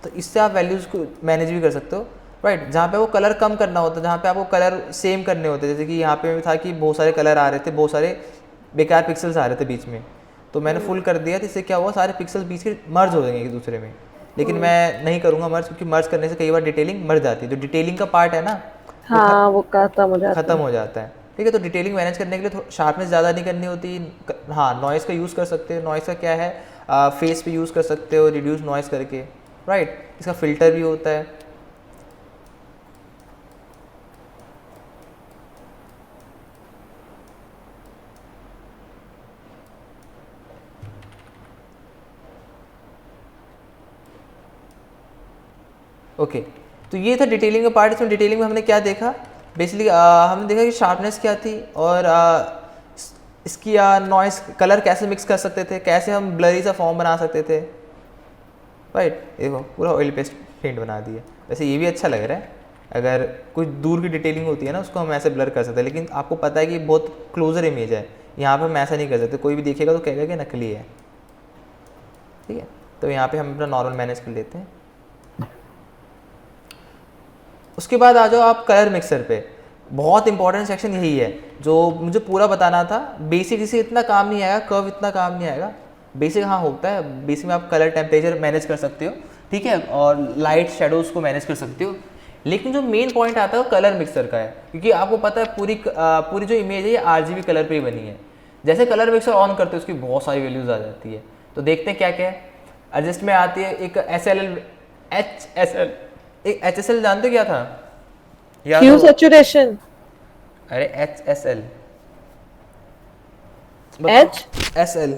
तो इससे आप वैल्यूज़ को मैनेज भी कर सकते हो, राइट? जहाँ पे वो कलर कम करना होता है, जहाँ पे आपको कलर सेम करने होते हैं, जैसे कि यहाँ पे था कि बहुत सारे कलर आ रहे थे, बहुत सारे बेकार पिक्सल्स आ रहे थे बीच में, तो मैंने फुल कर दिया। तो इससे क्या हुआ, सारे पिक्सल्स बीच के मर्ज हो जाएंगे एक दूसरे में। लेकिन मैं नहीं करूँगा मर्ज, क्योंकि मर्ज करने से कई बार डिटेलिंग मर जाती है। जो डिटेलिंग का पार्ट है ना, हाँ वो खत्म हो जाता ख़त्म है। हो जाता है, ठीक है? तो डिटेलिंग मैनेज करने के लिए शार्पनेस ज़्यादा नहीं करनी होती। हाँ, नॉइस का यूज़ कर सकते हो। नॉइस का क्या है, फेस पे यूज़ कर सकते हो रिड्यूस नॉइस करके, राइट? इसका फ़िल्टर भी होता है। ओके, तो ये था डिटेलिंग का पार्ट। इसमें डिटेलिंग में हमने क्या देखा, बेसिकली हमने देखा कि शार्पनेस क्या थी, और इसकी नॉइस कलर कैसे मिक्स कर सकते थे, कैसे हम ब्लरी सा फॉर्म बना सकते थे, राइट? देखो पूरा ऑयल पेस्ट पेंट बना दिया। वैसे ये भी अच्छा लग रहा है, अगर कुछ दूर की डिटेलिंग होती है ना उसको हम ऐसे ब्लर कर सकते हैं, लेकिन आपको पता है कि बहुत क्लोजर इमेज है, यहाँ पे हम ऐसा नहीं कर सकते, कोई भी देखेगा तो कहेगा कि नकली है। ठीक है, तो यहाँ पे हम अपना नॉर्मल मैनेज कर लेते हैं। उसके बाद आ जाओ आप कलर मिक्सर पे। बहुत इंपॉर्टेंट सेक्शन यही है जो मुझे पूरा बताना था। बेसिक इसे इतना काम नहीं आएगा, कर्व इतना काम नहीं आएगा। बेसिक हाँ होता है, बेसिक में आप कलर टेम्परेचर मैनेज कर सकते हो, ठीक है, और लाइट शेडोज़ को मैनेज कर सकते हो। लेकिन जो मेन पॉइंट आता है वो कलर मिक्सर का है, क्योंकि आपको पता है पूरी जो इमेज है ये RGB कलर पे ही बनी है। जैसे कलर मिक्सर ऑन करते हो उसकी बहुत सारी वैल्यूज़ आ जाती है। तो देखते हैं क्या क्या है। एडजस्ट में आती है एक HSL, एक HSL जानते हो क्या था? ह्यू सैचुरेशन। अरे HSL, HSL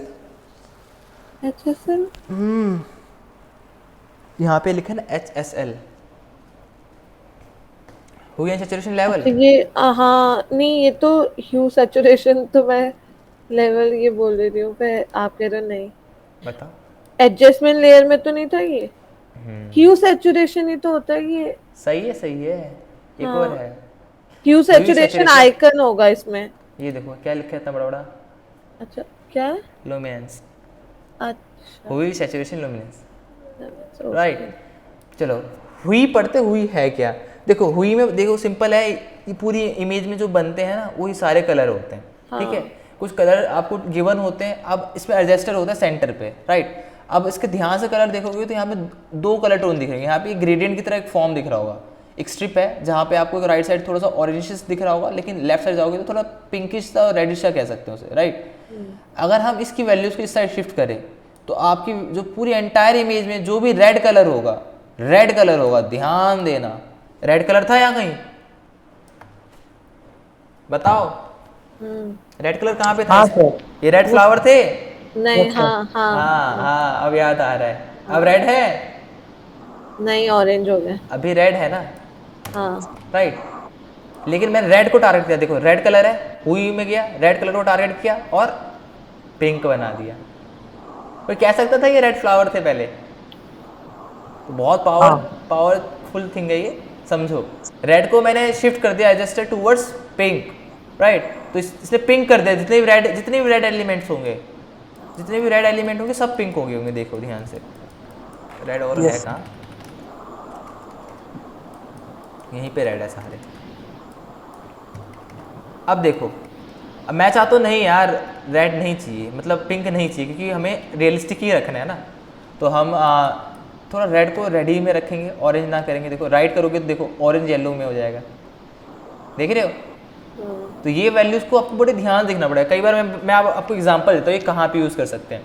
यहाँ पे लिखा है ना HSL, हुई है सैचुरेशन लेवल। ये हाँ नहीं, ये तो ह्यू सैचुरेशन तो मैं लेवल ये बोल रही हूँ, पर आप कह रहे हो नहीं। बताओ। एडजस्टमेंट लेयर में तो नहीं था ये? ह्यू सैचुरेशन ही तो होता है ये। सही है। एक हाँ, और है ह्यू सैचुरेशन आइकन होगा इसमें। ये देखो क्या लिखा है इतना बड़ा बड़ा, अच्छा क्या है? लुमिनेंस, अच्छा हुई सैचुरेशन लुमिनेंस, okay. राइट। चलो हुई पढ़ते, हुई है क्या? देखो हुई में देखो सिंपल है, ये पूरी इमेज में जो बनते हैं ना वही सारे कलर होते हैं। ठीक है, कुछ कलर आपको गिवन होते हैं, अब इसमें एडजस्टर होता है सेंटर पे, राइट। अब इसके ध्यान से कलर देखोगे तो यहाँ पे 2 कलर टोन दिख रहे हैं। यहाँ पे ग्रेडियंट की तरह एक फॉर्म दिख रहा होगा, एक स्ट्रिप है जहाँ पे आपको राइट साइड थोड़ा सा ऑरेंजिश दिख रहा होगा, लेकिन लेफ्ट साइड जाओगे तो थोड़ा पिंकिश सा रेडिश सा कह सकते हो उसे, राइट। अगर हम इसकी वैल्यूज को इस साइड शिफ्ट करें तो आपकी जो पूरी एंटायर इमेज में जो भी रेड कलर होगा, ध्यान देना, रेड कलर था यहाँ कहीं? बताओ, रेड कलर कहाँ पे था? हाँ सर। ये रेड फ्लावर थे? नहीं, हाँ हाँ हाँ, अब याद आ रहा है। अब रेड है? नहीं, ऑरेंज हो गया। अभी रेड है ना, हाँ राइट। लेकिन मैंने रेड को टारगेट किया, देखो रेड कलर है, हुई में गया, रेड कलर को टारगेट किया और पिंक बना दिया। कोई कह सकता था ये रेड फ्लावर थे पहले? तो बहुत पावरफुल थिंग है ये, समझो। रेड को मैंने शिफ्ट कर दिया एडजस्टेड टूवर्ड्स पिंक, राइट। तो इसने पिंक कर दिया, जितने भी रेड एलिमेंट्स होंगे, सब पिंक होंगे। देखो ध्यान से, रेड और है कहाँ? यहीं पे रेड है सारे। अब देखो, अब मैं चाहता हूँ नहीं यार रेड नहीं चाहिए, मतलब पिंक नहीं चाहिए, क्योंकि हमें रियलिस्टिक ही रखना है ना। तो हम थोड़ा रेड को रेडी में रखेंगे, ऑरेंज ना करेंगे। देखो राइट करोगे तो देखो ऑरेंज येलो में हो जाएगा, देख रहे हो? तो ये वैल्यूज़ को आपको बड़े ध्यान देखना पड़ेगा। कई बार मैं आपको एग्जांपल देता हूँ ये कहाँ पे यूज़ कर सकते हैं।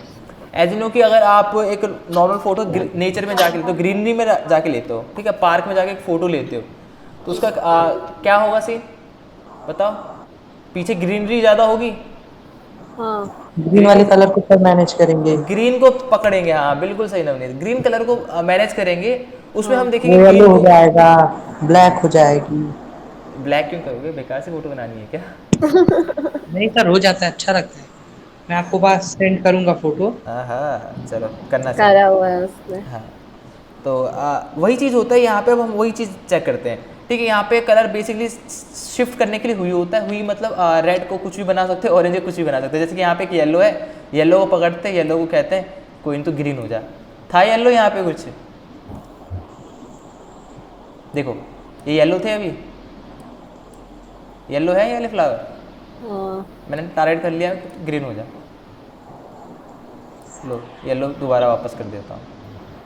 एज नो कि अगर आप एक नॉर्मल फोटो नेचर में जाके लेते हो, ग्रीनरी में जाके लेते हो, ठीक है, पार्क में जाके एक फ़ोटो लेते हो, तो उसका क्या होगा सीन बताओ? पीछे ग्रीनरी ज़्यादा होगी, हाँ, ग्रीन वाले कलर को सब मैनेज करेंगे, ग्रीन को पकड़ेंगे। हाँ बिल्कुल सही नवनीत, ग्रीन कलर को मैनेज करेंगे, उसमें हम वो देखेंगे येलो ग्रीन हो को। जाएगा, ब्लैक हो जाएगी। ब्लैक क्यों करोगे, बेकार से फोटो बनानी है क्या? नहीं सर, हो जाता है, अच्छा लगता है। मैं आपको बस सेंड करूंगा फोटो। हाँ चलो करना चाहिए। करा हुआ है उसने। हाँ, तो वही चीज़ होता है यहाँ पे। अब हम वही चीज़ चेक करते हैं, ठीक है। यहाँ पे कलर बेसिकली शिफ्ट करने के लिए हुई होता है। हुई मतलब रेड को कुछ भी बना सकते हैं, ऑरेंज को कुछ भी बना सकते हैं। जैसे कि यहाँ पे एक येलो है, येलो को पकड़ते हैं, येलो को कहते हैं कोई नहीं तो ग्रीन हो जा। था येलो यहाँ पे कुछ, देखो ये येलो थे, अभी येलो है ये फ्लावर, हाँ, मैंने टारगेट कर लिया ग्रीन हो जा। लो येलो दोबारा वापस कर देता हूँ,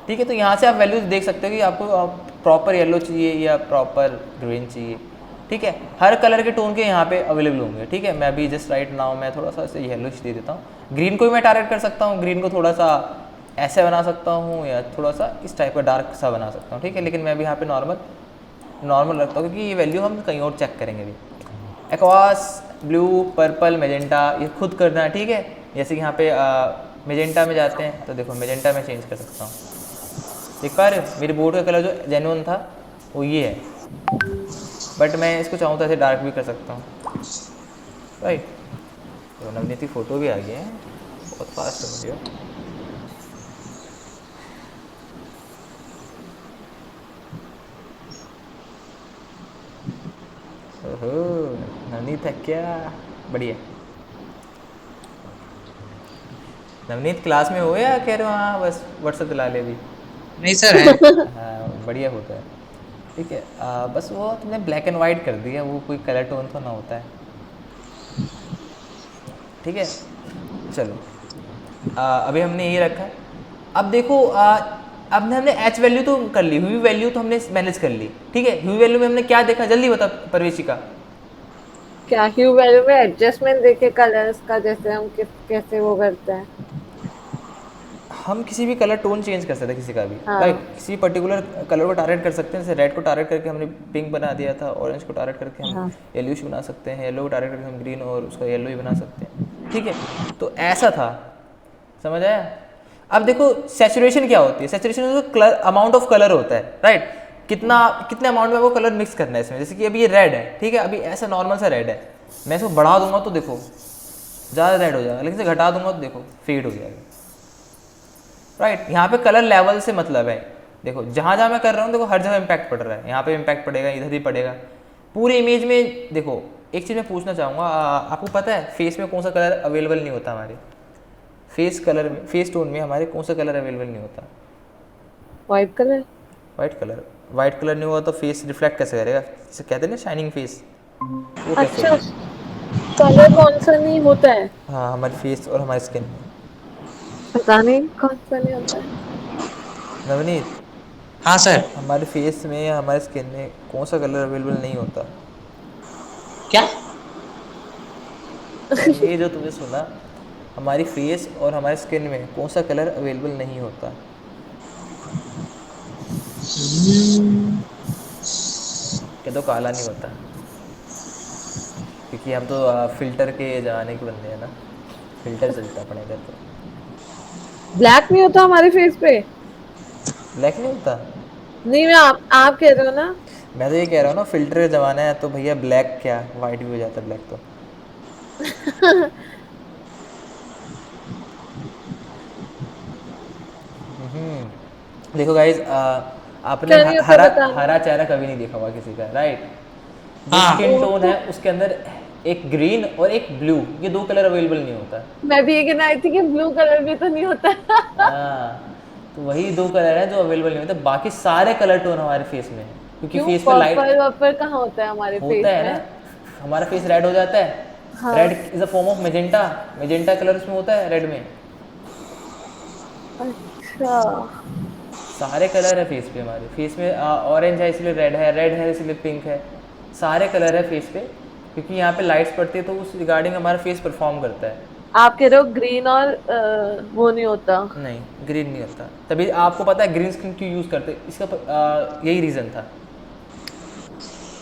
ठीक है। तो यहाँ से आप वैल्यूज देख सकते हो कि आपको प्रॉपर येलो चाहिए या प्रॉपर ग्रीन चाहिए, ठीक है। हर कलर के टोन के यहाँ पे अवेलेबल होंगे, ठीक है। मैं अभी जस्ट राइट नाउ मैं थोड़ा सा ऐसे येलोइश दे देता हूँ। ग्रीन को भी मैं टारगेट कर सकता हूँ, ग्रीन को थोड़ा सा ऐसे बना सकता हूँ या थोड़ा सा इस टाइप का डार्क सा बना सकता हूँ, ठीक है। लेकिन मैं अभी यहाँ पे नॉर्मल रखता हूँ, क्योंकि ये वैल्यू हम कहीं और चेक करेंगे अभी। एक्वास, ब्लू, पर्पल, मेजेंटा ये खुद करना है, ठीक है। जैसे कि यहाँ पे मेजेंटा में जाते हैं तो देखो मेजेंटा में चेंज कर सकता हूँ, देख पा रहे हो? मेरे बोर्ड का कलर जो जेन्युइन था वो ये है, बट मैं इसको चाहूँ तो ऐसे डार्क भी कर सकता हूँ, राइट। तो नवनीत की फ़ोटो भी आ गई है, बहुत फास्ट हो गया। नवनीत है क्या? बढ़िया। नवनीत क्लास में हो या कह रहे हो हाँ बस व्हाट्सएप चला ले भी? नहीं सर है। हाँ बढ़िया होता है। ठीक है, बस वो तुमने ब्लैक एंड वाइट कर दिया, वो कोई कलर टोन तो ना होता है। ठीक है, चलो अभी हमने ये रखा। अब देखो अब हमने एच वैल्यू तो कर ली, ह्यू वैल्यू तो हमने मैनेज कर ली। ठीक है, ह्यू वैल्यू में हमने क्या देखा जल्दी बता परवेशिका। क्या ह्यू वैल्यू में एडजस्टमेंट देखे कलर्स का, जैसे हम कैसे वो करते हैं। हम किसी भी कलर टोन चेंज कर सकते हैं किसी का भी, हाँ। राइट। किसी पर्टिकुलर कलर को टारगेट कर सकते हैं, जैसे रेड को टारगेट करके हमने पिंक बना दिया था, ऑरेंज को टारगेट करके हम हाँ। येलोइश बना सकते हैं, येलो को टारगेट करके हम ग्रीन और उसका येलो ही बना सकते हैं। ठीक है, तो ऐसा था, समझ आया। अब देखो सैचुरेशन क्या होती है। Saturation colour amount of colour होता है, राइट। कितने अमाउंट में वो कलर मिक्स करना है इसमें। जैसे कि अभी ये रेड है, ठीक है, अभी ऐसा नॉर्मल सा रेड है, मैं इसको बढ़ा दूंगा तो देखो ज़्यादा रेड हो जाएगा, लेकिन इसे घटा दूंगा तो देखो फेड हो जाएगा, राइट। यहाँ पे कलर लेवल से मतलब है। देखो जहाँ जहाँ मैं कर रहा हूँ देखो हर जगह इम्पैक्ट पड़ रहा है, यहाँ पे इम्पैक्ट पड़ेगा, इधर भी पड़ेगा पूरे इमेज में। देखो एक चीज़ मैं पूछना चाहूँगा, आपको पता है फेस में कौन सा कलर अवेलेबल नहीं होता हमारे फेस कलर में, फेस टोन में हमारे कौन सा कलर अवेलेबल नहीं होता? White colour. वाइट कलर नहीं हुआ तो फेस रिफ्लेक्ट कैसे करेगा? जिसे कहते हैं ना शाइनिंग फेस, वो कैसे अच्छा, होगा? कलर कौन सा नहीं होता है? हाँ हमारे फेस और हमारे स्किन में। पता नहीं कौन सा नहीं होता है। नवनीत, हाँ सर। हमारे फेस में या हमारे स्किन में कौन सा कलर अवेलेबल नहीं होता? क्या? ये जो तुमने सुना, हमारी फेस और हमारे स्किन में कौन सा कलर अवेलेबल नहीं होता? क्या तो काला नहीं होता, क्योंकि हम तो फिल्टर के ज़माने के बंदे हैं ना, फिल्टर चलता अपने इधर तो। ब्लैक नहीं होता हमारे फेस पे? ब्लैक नहीं होता? नहीं, मैं आप कह रहे हो ना। मैं तो ये कह रहा हूँ ना, फिल्टर का ज़माना है तो भैया ब्लैक क्या वाइट भी हो जाता है ब्लैक तो। देखो गाइज, आपने क्या नहीं होता हरा बताना। हरा चेहरा कभी नहीं देखा होगा किसी का, राइट। जो हाँ। स्किन वो टोन तो है उसके अंदर एक ग्रीन और एक ब्लू, ये दो कलर अवेलेबल नहीं होता। मैं भी ये कहना आई थी कि ब्लू कलर भी तो नहीं होता। हाँ, तो वही दो कलर हैं जो अवेलेबल नहीं होते, बाकी सारे कलर टोन हमारे फेस में है, क्योंकि क्यों, फेस पे लाइट पर्पल वर्पल कहाँ होता है हमारे होता फेस है ना। में? हमारा फेस रेड हो जाता है, हाँ। Red is a form of magenta, magenta colour उसमें होता है रेड में। अच्छा। सारे कलर है फेस पे हमारे, फेस में ऑरेंज है इसलिए रेड है, रेड है इसलिए पिंक है, सारे कलर है फेस पे, क्योंकि यहाँ पे लाइट्स पड़ती है तो उस रिगार्डिंग हमारा फेस परफॉर्म करता है। आप कह रहे हो ग्रीन और वो नहीं होता? नहीं, ग्रीन नहीं होता, तभी आपको पता है ग्रीन स्क्रीन क्यों यूज़ करते हैं, इसका यही रीज़न था।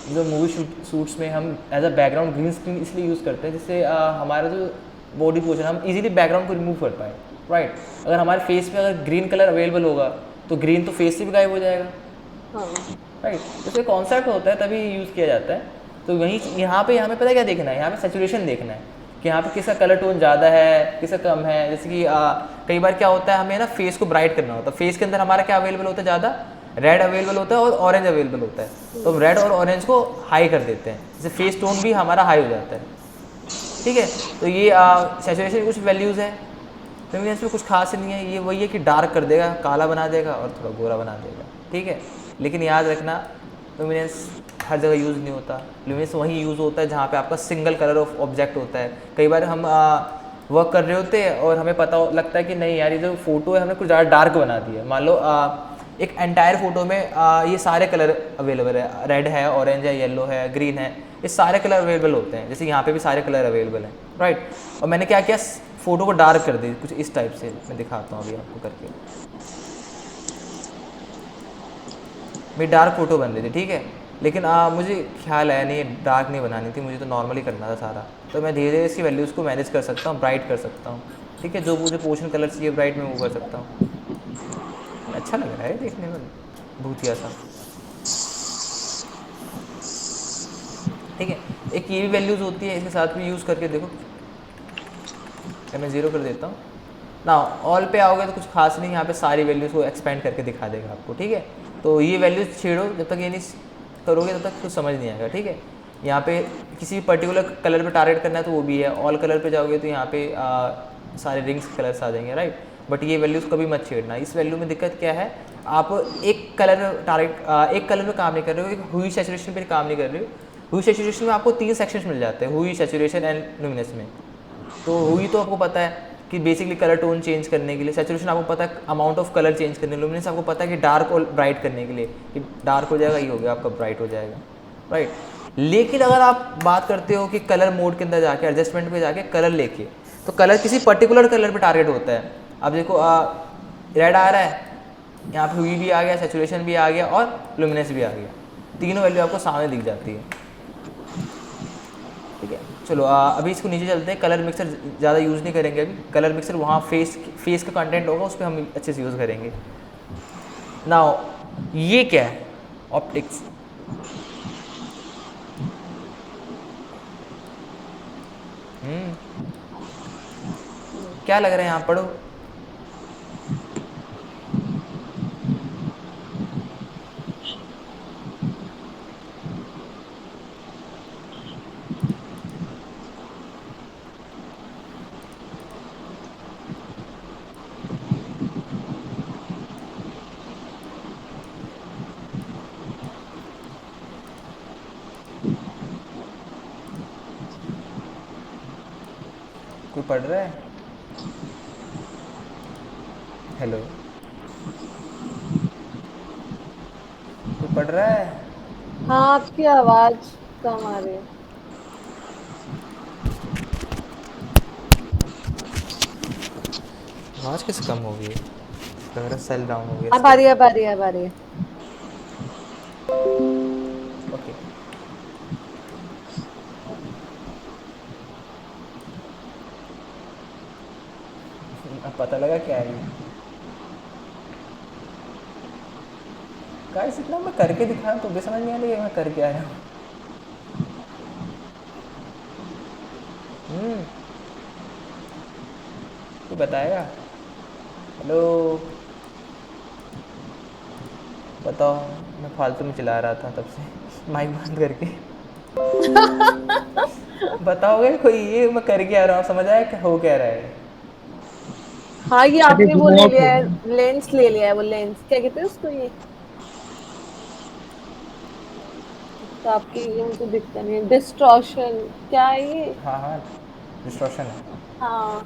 जो मूवी शूट्स में हम as a background green screen इसलिए यूज़ करते हैं जिससे हमारा जो बॉडी पोर्शन हम इजीली बैकग्राउंड को रिमूव कर पाए, राइट। अगर हमारे फेस पे अगर ग्रीन कलर अवेलेबल होगा तो ग्रीन तो फेस से भी गायब हो जाएगा, हाँ। राइट। तो इसका कॉन्सेप्ट होता है तभी यूज़ किया जाता है। तो वहीं यहाँ पे हमें पता है क्या देखना है, यहाँ पे सैचुरेशन देखना है कि यहाँ पे किसका कलर टोन ज़्यादा है किसका कम है। जैसे कि कई बार क्या होता है हमें ना फेस को ब्राइट करना होता है, फेस के अंदर हमारा क्या अवेलेबल होता है, ज़्यादा रेड अवेलेबल होता है और ऑरेंज अवेलेबल होता है, तो हम रेड और ऑरेंज को हाई कर देते हैं, जैसे फेस टोन भी हमारा हाई हो जाता है। ठीक है, तो ये सैचुरेशन की कुछ वैल्यूज़ है, लुमिनेंस में कुछ खास नहीं है, ये वही है कि डार्क कर देगा, काला बना देगा और थोड़ा गोरा बना देगा। ठीक है, लेकिन याद रखना लुमिनेंस हर जगह यूज़ नहीं होता, लुमिनेंस वहीं यूज़ होता है जहाँ पे आपका सिंगल कलर ऑफ ऑब्जेक्ट होता है। कई बार हम वर्क कर रहे होते हैं और हमें पता लगता है कि नहीं यार ये जो फोटो है हमने कुछ ज़्यादा डार्क बना दिया। मान लो एक एंटायर फोटो में ये सारे कलर अवेलेबल है, रेड है, ऑरेंज है, येलो है, ग्रीन है, ये सारे कलर अवेलेबल होते हैं, जैसे यहाँ पे भी सारे कलर अवेलेबल हैं, राइट। और मैंने क्या किया, फ़ोटो को डार्क कर दी कुछ इस टाइप से, मैं दिखाता हूँ अभी आपको करके। मेरी डार्क फ़ोटो बन रही थी, ठीक है, लेकिन मुझे ख्याल आया नहीं डार्क नहीं बनानी थी, मुझे तो नॉर्मली करना था सारा, तो मैं धीरे धीरे इसकी वैल्यूज़ को मैनेज कर सकता हूँ, ब्राइट कर सकता हूँ। ठीक है, जो मुझे पोर्शन कलर चाहिए ब्राइट में वो कर सकता हूँ। अच्छा लग रहा है देखने में, भूतिया सा। ठीक है, एक ये भी वैल्यूज़ होती है, इसके साथ भी यूज़ करके देखो। मैं 0 कर देता हूँ ना, ऑल पे आओगे तो कुछ खास नहीं, यहाँ पे सारी वैल्यूज़ को एक्सपेंड करके दिखा देगा आपको। ठीक है, तो ये वैल्यूज़ छेड़ो, जब तक ये नहीं करोगे तब तक कुछ समझ नहीं आएगा। ठीक है, यहाँ पे किसी पर्टिकुलर कलर पे टारगेट करना है तो वो भी है, ऑल कलर पे जाओगे तो यहाँ पे सारे रिंग्स कलर्स आ जाएंगे, राइट। बट ये वैल्यूज़ कभी मत छेड़ना। इस वैल्यू में दिक्कत क्या है, आप एक कलर टारगेट एक कलर पे काम नहीं कर रहे हो, एक हुई सैचुरेशन पे काम नहीं कर रहे हो। हुई सैचुरेशन में आपको 3 सेक्शंस मिल जाते हैं, हुई, सैचुरेशन एंड लुमिनस में। तो हुई तो आपको पता है कि बेसिकली कलर टोन चेंज करने के लिए, सैचुरेशन आपको पता है अमाउंट ऑफ कलर चेंज करने, लुमिनस आपको पता है कि डार्क और ब्राइट करने के लिए, कि डार्क हो जाएगा ये हो गया आपका ब्राइट हो जाएगा, राइट। लेकिन अगर आप बात करते हो कि कलर मोड के अंदर जाके एडजस्टमेंट पे जाके कलर लेके, तो कलर किसी पर्टिकुलर कलर पे टारगेट होता है। अब देखो रेड आ रहा है, यहाँ पे हुई भी आ गया, सैचुरेशन भी आ गया और लुमिनस भी आ गया, तीनों वैल्यू आपको सामने दिख जाती है, ठीक है। चलो अभी इसको नीचे चलते हैं। कलर मिक्सर ज़्यादा यूज़ नहीं करेंगे अभी, कलर मिक्सर वहाँ फेस का कंटेंट होगा उस पर हम अच्छे से यूज़ करेंगे। नाउ ये क्या है, ऑप्टिक्स। क्या लग रहा है यहाँ, पढ़ो। कोई पढ़ रहा है? हेलो, कोई पढ़ रहा है? हाँ, आपकी आवाज कम आ रही है। आवाज़ कैसे कम हो गई है? लग रहा है सेल डाउन हो गया अब आ इसका। रही है, अब आ रही है, अब आ रही है। ओके, अब पता लगा क्या है ये। गाइस इतना मैं करके दिखाया तो भी समझ नहीं आ रही है मैं कर क्या रहा हूँ। कोई बताएगा? हेलो, बताओ। मैं फालतू में चला रहा था तब से माइक बंद करके। बताओगे कोई, ये मैं कर क्या रहा हूँ, समझ आया क्या हो क्या रहा है? हाँ, ये अरे आपने वो जूम ले आउट लिया हो है, गया। लेंस ले लिया है, वो लेंस क्या कहते हैं उसको, ये तो आपकी ये मुझे दिखता नहीं है, डिस्टॉर्शन क्या है ये? हाँ हाँ, डिस्ट्रक्शन है। हाँ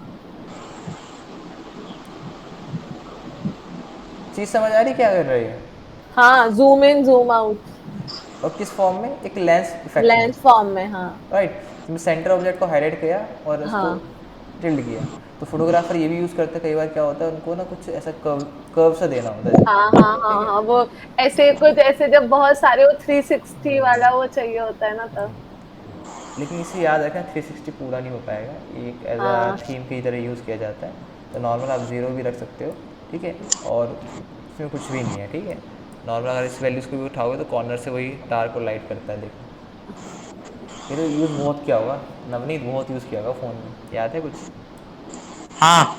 चीज़ समझ आ रही क्या कर रही है? हाँ, जूम इन जूम आउट, और किस फॉर्म में? एक लेंस इफेक्ट में, लेंस फॉर्म में। हाँ राइट। तुमने सेंटर ऑब्जेक्ट को हाईलाइट किया और उसको हाँ टिल्ड किया। तो फोटोग्राफर ये भी यूज़ करते हैं, कई बार क्या होता है उनको ना कुछ ऐसा कर्व कर्व सा देना होता है, हाँ हाँ ठीक हाँ है। हाँ, वो ऐसे कुछ ऐसे जब बहुत सारे वो 360 वाला वो चाहिए होता है ना तब। लेकिन इसे याद रखना 360 पूरा नहीं हो पाएगा, एक एज अ हाँ थीम की तरह यूज़ किया जाता है। तो नॉर्मल आप ज़ीरो भी रख सकते हो, ठीक है। और इसमें कुछ भी नहीं है, ठीक है। नॉर्मल अगर इस वैल्यूज़ को भी उठाओगे तो कॉर्नर से वही डार्क और लाइट करता है, देखो। ये तो यूज़ बहुत किया होगा नवनीत, बहुत यूज़ किया होगा फ़ोन में, याद है कुछ? हाँ,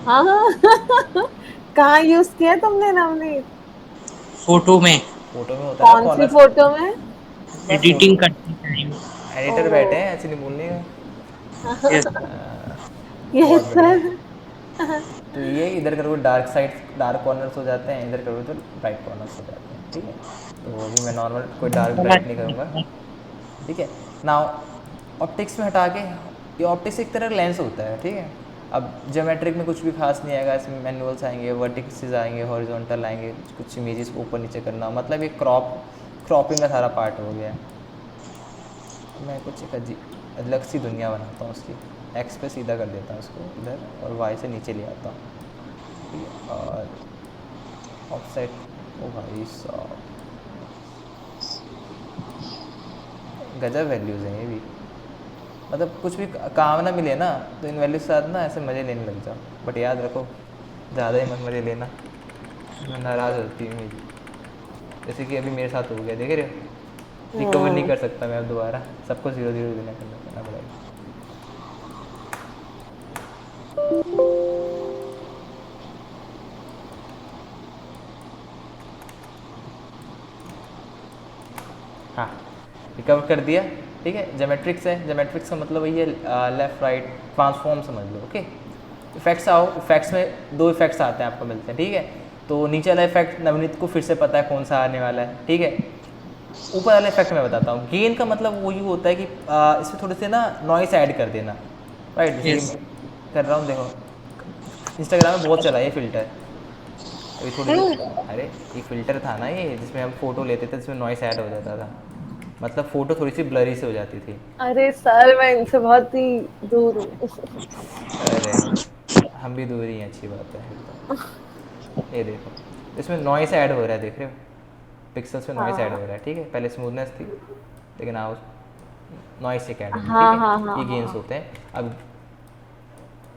हाँ हाँ। कहाँ यूज किया तुमने नवनीत? फोटो में फ़ोटो में होता है ना कौन सी कॉर्नर। फोटो में? बस एडिटिंग फोटो, करते टाइम। एडिटर बैठे ओ हैं, ऐसे नहीं बोलने का। यस। ये बहुत बढ़िया। सर। तो ये इधर करोगे डार्क साइड, डार्क कॉर्नर्स हो जाते हैं, इधर करोगे तो ब्राइट कॉर्नर्स हो जाते हैं, ठीक है। तो अभी मैं नॉर्मल कोई डार्क ब्राइट नहीं करूँगा, ठीक है। नाउ ऑप्टिक्स में हटा के, ये ऑप्टिक्स एक तरह का लेंस होता है, ठीक है। अब ज्योमेट्रिक में कुछ भी खास नहीं आएगा, इसमें मैनुअल्स आएंगे, वर्टिक्सेस आएंगे, हॉरिजॉन्टल आएंगे, कुछ इमेजेस को ऊपर नीचे करना, मतलब ये क्रॉपिंग का सारा पार्ट हो गया है। मैं कुछ एक अलग सी दुनिया बनाता हूँ उसकी, एक्स पे सीधा कर देता हूँ उसको इधर और वाई से नीचे ले आता हूँ, ठीक है। और ऑफसेट, ओ भाई साहब गजब वैल्यूज़ हैं ये भी। मतलब कुछ भी काम ना मिले ना तो इन वैल्यूज के साथ ना ऐसे मज़े लेने लग जाओ, बट याद रखो ज़्यादा ही मत मज़े लेना, मैं नाराज़ होती हूँ मेरी। जैसे कि अभी मेरे साथ हो गया, देख रहे हो, रिकवर नहीं हम्म। कर सकता मैं अब दोबारा, सबको 0-0 देना करना पड़ेगा। हाँ, रिकवर कर दिया। ठीक है। जोमेट्रिक्स है, जोमेट्रिक्स का मतलब वही है लेफ्ट राइट ट्रांसफॉर्म समझ लो, ओके। इफेक्ट्स आओ, इफेक्ट्स में 2 इफेक्ट्स आते हैं आपको मिलते हैं, ठीक है। तो नीचे वाला इफेक्ट नवनीत को फिर से पता है कौन सा आने वाला है, ठीक है। ऊपर वाला इफेक्ट मैं बताता हूँ। गेन का मतलब वही होता है कि इसमें थोड़े से ना नॉइस ऐड कर देना, राइट। Yes. कर रहा हूँ, देखो इंस्टाग्राम में बहुत चला ये फिल्टर। अभी थोड़ी अरे ये फिल्टर था ना ये, जिसमें हम फोटो लेते थे, जिसमें नॉइस ऐड हो जाता था, मतलब फोटो थोड़ी सी ब्लरी से हो जाती थी। अरे सर मैं इनसे बहुत ही दूर हूँ। अरे हम भी दूर ही हैं, अच्छी बात है फिर तो। ये देखो इसमें नॉइस ऐड हो रहा है, देख रहे हो पिक्सल्स में नॉइस ऐड हो रहा है, ठीक है। पहले स्मूथनेस थी लेकिन आओ नॉइस एक ऐड हो गई, हाँ ठीक है। हाँ हाँ ये गेन्स हाँ। होते हैं। अब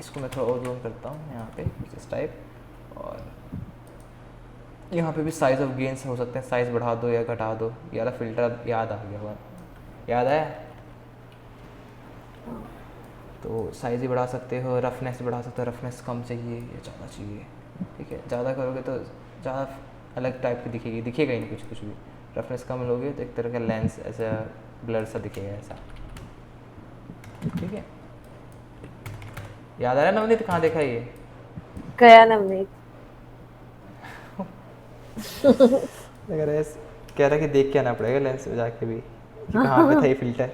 इसको मैं थोड़ा और जूम करता हूँ यहाँ पे इस टाइप, और यहाँ पे भी साइज ऑफ गेन्स हो सकते हैं, साइज बढ़ा दो या घटा दो। ये वाला फिल्टर अब याद आ गया हुआ, याद आया, तो साइज़ ही बढ़ा सकते हो, रफनेस बढ़ा सकते हो, रफनेस कम चाहिए या ज़्यादा चाहिए, ठीक है। ज़्यादा करोगे तो ज़्यादा अलग टाइप की दिखेगी, दिखेगा ही नहीं कुछ भी। रफनेस कम लोगे तो एक तरह का लेंस ऐसा ब्लर सा दिखेगा ऐसा, ठीक है। याद आ रहा है नवनीत, कहाँ देखा ये? गया नवनीत। अगर ऐसे कह रहा कि देख के आना पड़ेगा लेंस में जाके भी कि कहाँ पे था ये फिल्टर।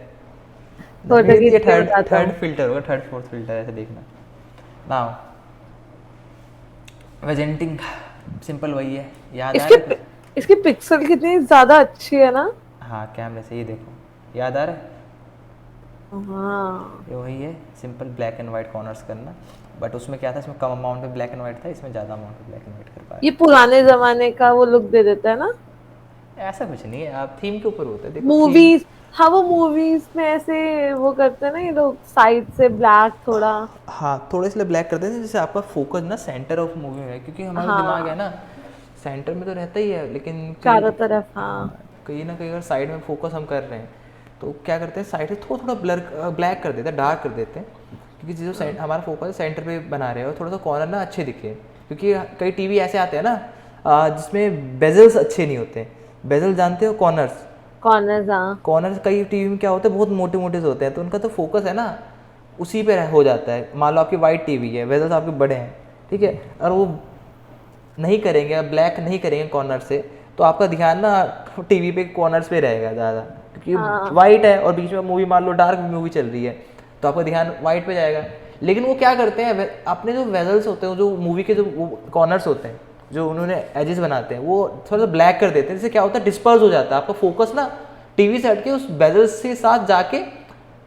फोटो नवनीत खींच ये के थर्ड बताता थर्ड हूँ। फिल्टर होगा, थर्ड फोर्थ फिल्टर ऐसे देखना। नाउ वेजेंटिंग सिंपल वही है, याद आ रहा है कुछ? इसकी पिक्सल कितनी ज्यादा अच्छी है ना। हाँ कैमरे से, ये देखो याद आ रहा है, हाँ ये वही है simple black and white corners करना। बट उसमें क्या था, इसमें कम अमाउंट में ब्लैक एंड वाइट था, इसमें ज़्यादा अमाउंट में ब्लैक एंड वाइट कर पा ये रहे पुराने जमाने का वो लुक दे देता है ना। हैं। ऐसा कुछ नहीं है, आप थीम के ऊपर होता है, देखो थीम। मूवीज, हाँ वो मूवीज में ऐसे वो करते हैं ना ये लोग, साइड से ब्लैक थोड़ा। हाँ थोड़े इसलिए ब्लैक करते हैं जैसे आपका फोकस ना सेंटर ऑफ मूवी में है, क्योंकि हमारा दिमाग है हाँ ना सेंटर में तो रहता ही है, लेकिन चारों तरफ हाँ। कहीं ना कहीं अगर साइड में फोकस हम कर रहे हैं तो क्या करते हैं, साइड से थोड़ा थोड़ा ब्लर ब्लैक कर देते हैं, डार्क कर देते हैं, क्योंकि जो हमारा फोकस है सेंटर पे बना रहे हैं, और थोड़ा सा कॉर्नर ना अच्छे दिखे। क्योंकि कई टीवी ऐसे आते हैं ना जिसमें बेजल्स अच्छे नहीं होते। बेजल जानते हो, कॉर्नर्स, कॉर्नर्स हाँ। कॉर्नर्स कई टीवी में क्या होता है बहुत मोटे मोटे से होते हैं, तो उनका तो फोकस है ना उसी पे हो जाता है। मान लो आपकी वाइट टीवी है, वेजल्स आपके बड़े हैं, ठीक है, और वो नहीं करेंगे, ब्लैक नहीं करेंगे कॉर्नर से, तो आपका ध्यान ना टीवी पे कॉर्नर्स पे रहेगा ज़्यादा, क्योंकि वाइट है और बीच में मूवी मान लो डार्क मूवी चल रही है, तो आपका ध्यान वाइट पे जाएगा। लेकिन वो क्या करते हैं, अपने जो वेजल्स होते हैं, जो मूवी के जो कॉर्नर्स होते हैं, जो उन्होंने एजेस बनाते हैं, वो थोड़ा सा ब्लैक कर देते हैं, जिससे क्या होता है डिस्पर्स हो जाता है आपका फोकस ना टीवी से हट के उस बेजल्स के साथ जाके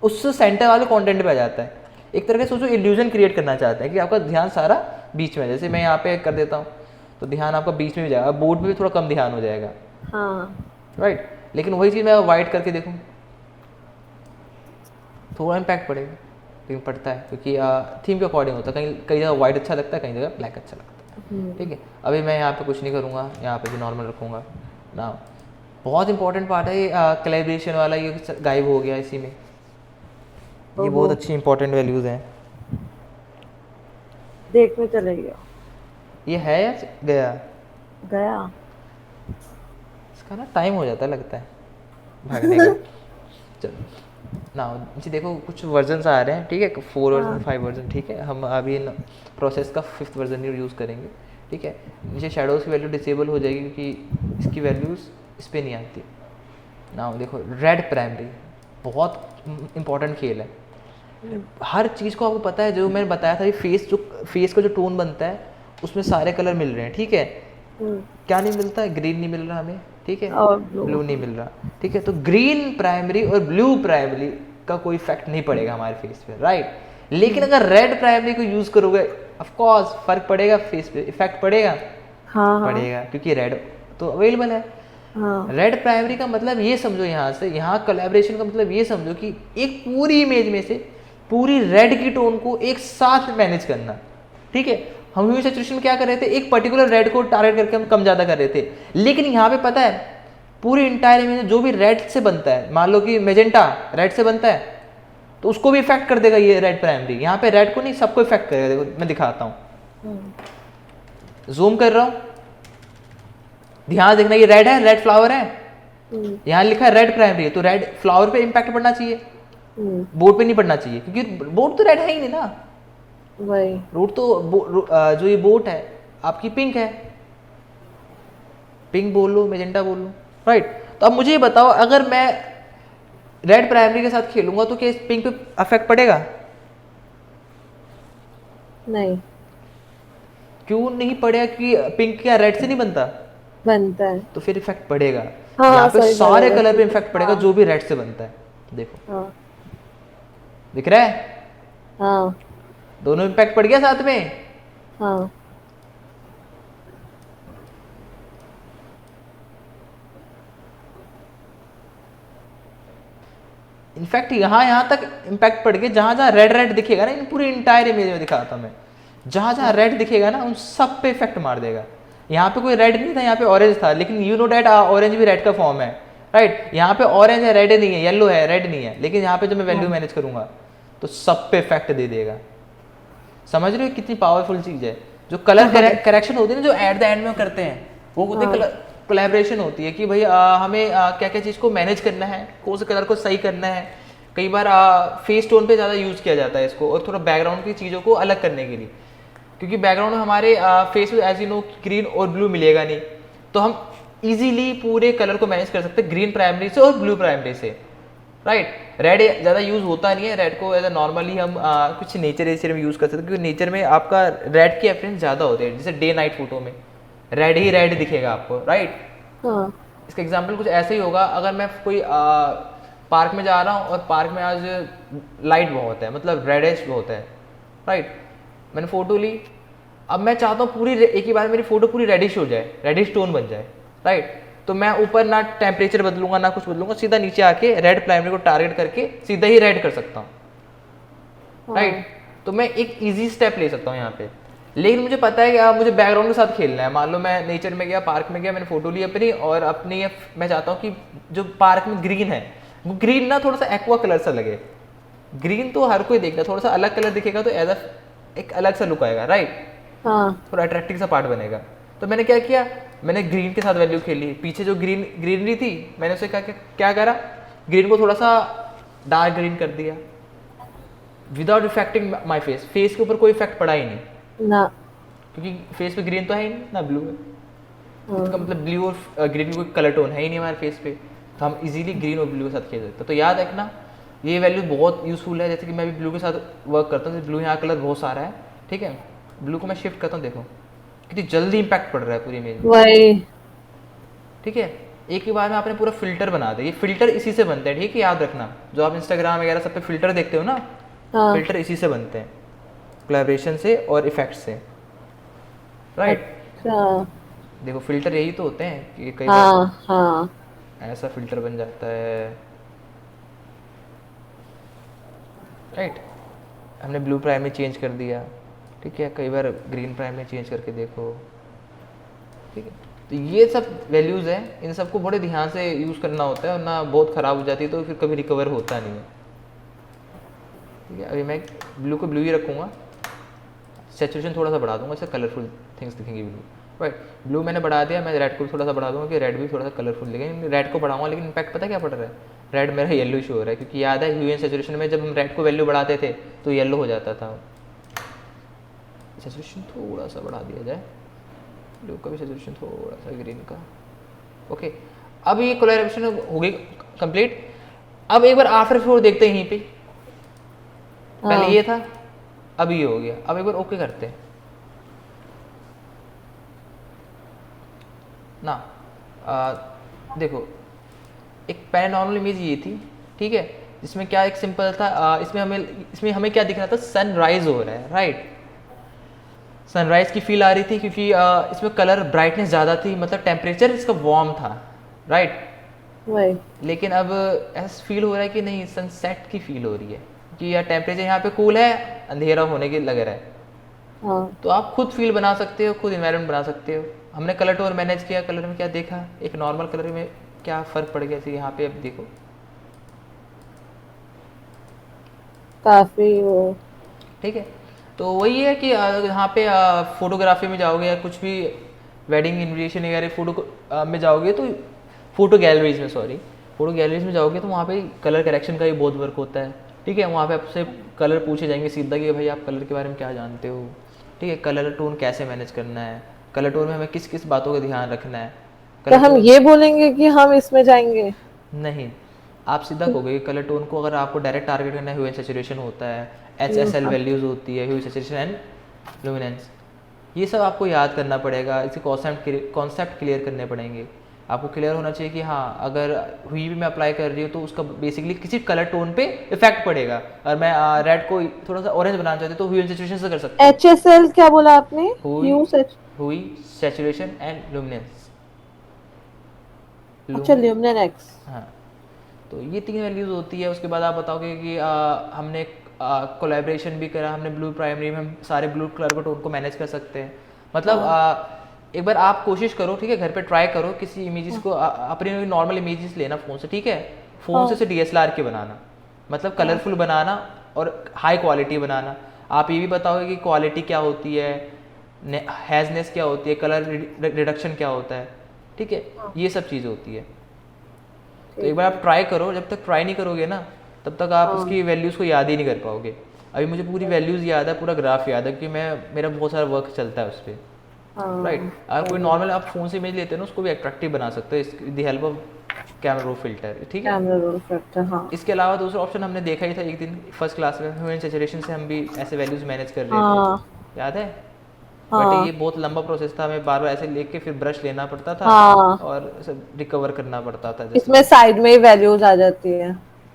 उस सेंटर वाले कंटेंट पे आ जाता है। एक तरह से सोचो इल्यूजन क्रिएट करना चाहते हैं कि आपका ध्यान सारा बीच में, जैसे मैं यहाँ पे कर देता हूँ तो ध्यान आपका बीच में भी जाएगा, बोर्ड पे भी थोड़ा कम ध्यान हो जाएगा, हाँ राइट। लेकिन वही चीज़ मैं वाइट करके देखूँ थोड़ा इम्पैक्ट पड़ेगा, लेकिन पड़ता है क्योंकि थीम के अकॉर्डिंग होता है। कहीं कई जगह वाइट अच्छा लगता है, कई जगह ब्लैक अच्छा लगता है, ठीक है। अभी मैं यहाँ पे कुछ नहीं करूँगा, यहाँ पे भी नॉर्मल रखूँगा ना। बहुत इंपॉर्टेंट पार्ट है ये कोलैबोरेशन वाला, ये गायब हो गया इसी में। ये बहुत अच्छी इंपॉर्टेंट वैल्यूज़ हैं। देखने चले गया। ये है या गया? गया। इसका ना टाइम हो जाता है लगता है भागने का। चलो ना जी, देखो कुछ वर्जन्स आ रहे हैं, ठीक है, 4 वर्जन 5 वर्जन, ठीक है। हम अभी प्रोसेस का 5th वर्जन यूज़ करेंगे, ठीक है। नीचे शेडोज़ की वैल्यू डिसेबल हो जाएगी क्योंकि इसकी वैल्यूज़ इस पर नहीं आती ना। देखो रेड प्राइमरी बहुत इंपॉर्टेंट खेल है। हर चीज़ को आपको पता है, जो मैंने बताया था ये फेस का जो टोन बनता है उसमें सारे कलर मिल रहे हैं, ठीक है। क्या नहीं मिलता है, ग्रीन नहीं मिल रहा हमें, ठीक है, और ब्लू नहीं मिल रहा, ठीक है। तो ग्रीन प्राइमरी और ब्लू प्राइमरी का कोई इफेक्ट नहीं पड़ेगा हमारे फेस पे, राइट। लेकिन अगर रेड प्राइमरी को यूज़ करोगे ऑफ कोर्स फर्क पड़ेगा, फेस पे इफेक्ट पड़ेगा, हाँ हाँ पड़ेगा, क्योंकि रेड तो अवेलेबल है। हाँ रेड प्राइमरी का मतलब ये समझो, यहाँ से यहाँ कोलैबोरेशन का मतलब ये समझो कि एक पूरी इमेज में से पूरी रेड की टोन को एक साथ मैनेज करना, ठीक है। हम ह्यू सैचुरेशन में क्या कर रहे थे, एक पर्टिकुलर रेड को टारगेट करके हम कम ज़्यादा कर रहे थे, लेकिन यहाँ पे पता है पूरी इंटायर इमेज जो भी रेड से बनता है, मान लो कि मेजेंटा रेड से बनता है, तो उसको भी इफेक्ट कर देगा ये रेड प्राइमरी। यहाँ पे रेड को नहीं, सबको इफेक्ट करेगा। देखो मैं दिखाता हूँ, जूम कर रहा हूँ, ध्यान देखना, ये रेड है, रेड फ्लावर है, यहाँ लिखा है रेड प्राइमरी है, तो रेड फ्लावर पे इम्पैक्ट पड़ना चाहिए, बोर्ड पे नहीं पड़ना चाहिए, क्योंकि बोर्ड तो रेड है ही नहीं ना। वही। रूट तो जो ये बोट है आपकी पिंक है, पिंक बोल लो, मेजेंटा बोल लो, राइट। तो अब मुझे ये बताओ, अगर मैं रेड प्राइमरी के साथ खेलूंगा तो क्या इस पिंक पे अफेक्ट पड़ेगा? नहीं क्यों नहीं पड़ेगा? कि पिंक क्या रेड से नहीं बनता? बनता है। तो फिर इफेक्ट पड़ेगा। हाँ, यहाँ पे सही सारे बोला कलर पे वैसे। इफेक्ट पड़ेगा हाँ। जो भी रेड से बनता है। देखो हाँ दिख रहा है, हाँ दोनों इम्पैक्ट पड़ गया साथ में। हाँ। इनफैक्ट यहाँ तक इम्पैक्ट पड़ गया, जहां जहां रेड रेड दिखेगा ना, इन पूरी इंटायर इमेज में दिखाता हूं मैं, जहां जहां रेड दिखेगा ना उन सब पे इफेक्ट मार देगा। यहाँ पे कोई रेड नहीं था, यहाँ पे ऑरेंज था, लेकिन यू नो डेट ऑरेंज भी रेड का फॉर्म है, राइट। यहाँ पे ऑरेंज है, रेड नहीं है, येलो है, रेड नहीं है, लेकिन यहाँ पे जब मैं वैल्यू मैनेज करूंगा तो सब पे इफेक्ट दे देगा। समझ रहे हो कितनी पावरफुल चीज है? जो कलर करेक्शन होती है ना, जो एट द एंड में करते हैं, वो होती है कलर कोलैबोरेशन होती है कि भाई हमें क्या क्या चीज़ को मैनेज करना है, कौन से कलर को सही करना है। कई बार फेस टोन पे ज़्यादा यूज़ किया जाता है इसको, और थोड़ा बैकग्राउंड की चीज़ों को अलग करने के लिए, क्योंकि बैकग्राउंड में हमारे फेस में एज यू नो ग्रीन और ब्लू मिलेगा नहीं, तो हम इजीली पूरे कलर को मैनेज कर सकते हैं ग्रीन प्राइमरी से और ब्लू प्राइमरी से, राइट। रेड ज़्यादा यूज़ होता नहीं है, रेड को एज अ नॉर्मली हम कुछ नेचर में यूज़ कर सकते हैं, क्योंकि नेचर में आपका रेड की एफरेंस ज़्यादा होते हैं, जैसे डे नाइट फोटो में रेड ही रेड दिखेगा आपको, राइट। हाँ इसका एग्जांपल कुछ ऐसे ही होगा, अगर मैं कोई पार्क में जा रहा हूँ और पार्क में आज लाइट बहुत है, मतलब रेडिश बहुत है, राइट। मैंने फ़ोटो ली, अब मैं चाहता हूँ पूरी एक ही बार मेरी फ़ोटो पूरी रेडिश हो जाए, रेडिश टोन बन जाए, राइट। तो मैं ऊपर ना टेम्परेचर बदलूंगा ना कुछ बदलूंगा, सीधा नीचे आके रेड प्राइमरी को टारगेट करके सीधा ही रेड कर सकता हूँ, राइट। तो मैं एक ईजी स्टेप ले सकता हूँ यहाँ पे। लेकिन मुझे पता है कि मुझे बैकग्राउंड के साथ खेलना है। मान लो मैं नेचर में गया, पार्क में गया, मैंने फोटो ली अपनी, और अपनी मैं चाहता हूँ कि जो पार्क में ग्रीन है, वो ग्रीन ना थोड़ा सा एक्वा कलर सा लगे। ग्रीन तो हर कोई देखता है, थोड़ा सा अलग कलर दिखेगा तो एज एक अलग सा लुक आएगा, राइट। हाँ थोड़ा अट्रैक्टिव सा पार्ट बनेगा। तो मैंने क्या किया, मैंने ग्रीन के साथ वैल्यू खेली, पीछे जो ग्रीनरी थी मैंने उसे क्या करा, ग्रीन को थोड़ा सा डार्क ग्रीन कर दिया, without effecting my face. Face के ऊपर कोई इफेक्ट पड़ा ही नहीं ना, क्योंकि फेस पे ग्रीन तो है ही नहीं ना, ब्लू है। इसका मतलब ब्लू और ग्रीन में कोई कलर टोन है ही नहीं हमारे फेस पे, तो हम इजीली ग्रीन और ब्लू के साथ खेल सकते हैं। तो याद रखना ये वैल्यू बहुत यूजफुल है। जैसे कि मैं भी ब्लू के साथ वर्क करता हूँ, ब्लू यहाँ कलर बहुत सारा है, ठीक है। ब्लू को मैं शिफ्ट करता हूँ, देखो कितनी जल्दी इम्पैक्ट पड़ रहा है पूरी इमेज में, वही। ठीक है। एक ही बार में आपने पूरा फिल्टर बना दिया। ये फिल्टर इसी से बनते हैं, ठीक है, याद रखना। जो आप इंस्टाग्राम वगैरह सब पे फिल्टर देखते हो ना, हाँ फिल्टर इसी से बनते हैं, कोलैबोरेशन से और इफेक्ट से, राइट। अच्छा। देखो फिल्टर यही तो होते हैं कि कई हाँ बार हाँ ऐसा फिल्टर बन जाता है, राइट। हमने ब्लू प्राइमरी चेंज कर दिया, ठीक है, कई बार ग्रीन प्राइमरी चेंज करके देखो, ठीक है। तो ये सब वैल्यूज़ हैं, इन सबको बड़े ध्यान से यूज़ करना होता है, और ना बहुत ख़राब हो जाती है तो फिर कभी रिकवर होता नहीं है, ठीक है। अभी मैं ब्लू को ब्लू ही रखूँगा, सैचुरेशन थोड़ा सा बढ़ा दूंगा, इससे कलरफुल थिंग्स दिखेंगी ब्लू, राइट। ब्लू मैंने बढ़ा दिया, मैं रेड को भी थोड़ा सा बढ़ा दूंगा कि रेड भी थोड़ा सा कलरफुल दिखेगा। रेड को बढ़ाऊंगा लेकिन इम्पैक्ट पता क्या पड़ रहा है, रेड मेरा येलो शो हो रहा है, क्योंकि याद है ह्यू एंड सैचुरेशन में जब हम रेड को वैल्यू बढ़ाते थे तो येलो हो जाता था। सैचुरेशन थोड़ा सा बढ़ा दिया जाए, ब्लू का भी सैचुरेशन थोड़ा सा, ग्रीन का, ओके। अब ये कोलैबोरेशन हो गई कंप्लीट। अब एक बार आफ्टर फोर देखते हैं यहीं पे, पहले ये था, अब ये हो गया। अब एक बार ओके करते हैं ना। देखो एक पैरानॉर्मल इमेज ये थी, ठीक है, जिसमें क्या एक सिंपल था, इसमें हमें क्या दिख रहा था, सनराइज हो रहा है, राइट। सनराइज की फील आ रही थी क्योंकि इसमें कलर ब्राइटनेस ज़्यादा थी, मतलब टेम्परेचर इसका वार्म था, राइट। वही। लेकिन अब ऐसा फील हो रहा है कि नहीं, सनसेट की फील हो रही है कि यार टेम्परेचर यहाँ पे कूल है, अंधेरा होने के लग रहा है। हाँ तो आप खुद फील बना सकते हो, खुद इन्वायरमेंट बना सकते हो। हमने कलर टोन मैनेज किया, कलर में क्या देखा, एक नॉर्मल कलर में क्या फ़र्क पड़ गया, जैसे यहाँ पे अब देखो, काफी वो। ठीक है। तो वही है कि यहाँ पे फोटोग्राफी में जाओगे या कुछ भी वेडिंग इन्विटेशन वगैरह फोटो में जाओगे, तो फोटो गैलरीज में, सॉरी, फोटो गैलरीज में जाओगे तो वहाँ पे कलर करेक्शन का भी बहुत वर्क होता है, ठीक है। वहाँ पे आपसे कलर पूछे जाएंगे सीधा कि भाई आप कलर के बारे में क्या जानते हो, ठीक है। कलर टोन कैसे मैनेज करना है, कलर टोन में हमें किस किस बातों का ध्यान रखना है। तो कलर हम टोन ये बोलेंगे कि हम इसमें जाएंगे? नहीं, आप सीधा कहोगे कलर टोन को अगर आपको डायरेक्ट टारगेट करना है, ह्यू एंड सैचुरेशन होता है, HSL वैल्यूज़ होती है, ह्यू सैचुरेशन एंड लुमिनेंस, ये सब आपको याद करना पड़ेगा। इसके कॉन्सेप्ट क्लियर करने पड़ेंगे। आपको क्लियर होना चाहिए कि हाँ, अगर हुई भी मैं अप्लाई कर रही हूँ तो उसका बेसिकली किसी कलर टोन पे इफेक्ट पड़ेगा। अगर मैं रेड को थोड़ा सा ऑरेंज बनाना चाहती हूँ तो ह्यू एंड सैचुरेशन से कर सकते हो। HSL क्या बोला आपने? हुई ह्यू सच? हुई सैचुरेशन एंड लुमिनेंस। अच्छा, ल्यूमिनेन एक्स। हाँ, तो ये 3 वैल्यूज़ होती है। उसके बाद आप बताओगे कि हमने कोलैबोरेशन भी करा, हमने ब्लू प्राइमरी में हम सारे ब्लू कलर को टोन को मैनेज कर सकते हैं। मतलब एक बार आप कोशिश करो, ठीक है, घर पे ट्राई करो किसी इमेजेस को अपने नॉर्मल इमेजेस लेना फ़ोन से, ठीक है, फ़ोन से DSLR के बनाना, मतलब कलरफुल बनाना और हाई क्वालिटी बनाना। आप ये भी बताओगे कि क्वालिटी क्या होती है, हैजनेस क्या होती है, कलर रिडक्शन क्या होता है, ठीक है, ये सब चीज़ होती है। तो एक बार आप ट्राई करो, जब तक ट्राई नहीं करोगे ना तब तक आप उसकी वैल्यूज़ को याद ही नहीं कर पाओगे। अभी मुझे पूरी वैल्यूज़ याद है, पूरा ग्राफ याद है, क्योंकि मेरा बहुत सारा वर्क चलता है उस पर, राइट। अगर कोई नॉर्मल आप फ़ोन से इमेज लेते हैं ना, उसको भी अट्रैक्टिव बना सकते हो with the help of camera raw filter, ठीक है। कैमरा रोल फैक्टर, हाँ। इसके अलावा दूसरा ऑप्शन हमने देखा ही था एक दिन फर्स्ट क्लास में, ह्यू एंड सैचुरेशन से हम भी ऐसे वैल्यूज़ मैनेज कर रहे थे, हाँ याद है। बट हाँ ये बहुत लंबा प्रोसेस था, हमें बार बार ऐसे लेके फिर ब्रश लेना पड़ता था हाँ, और सब रिकवर करना पड़ता था जैसे, इसमें साइड में ही वैल्यूज आ जाती है।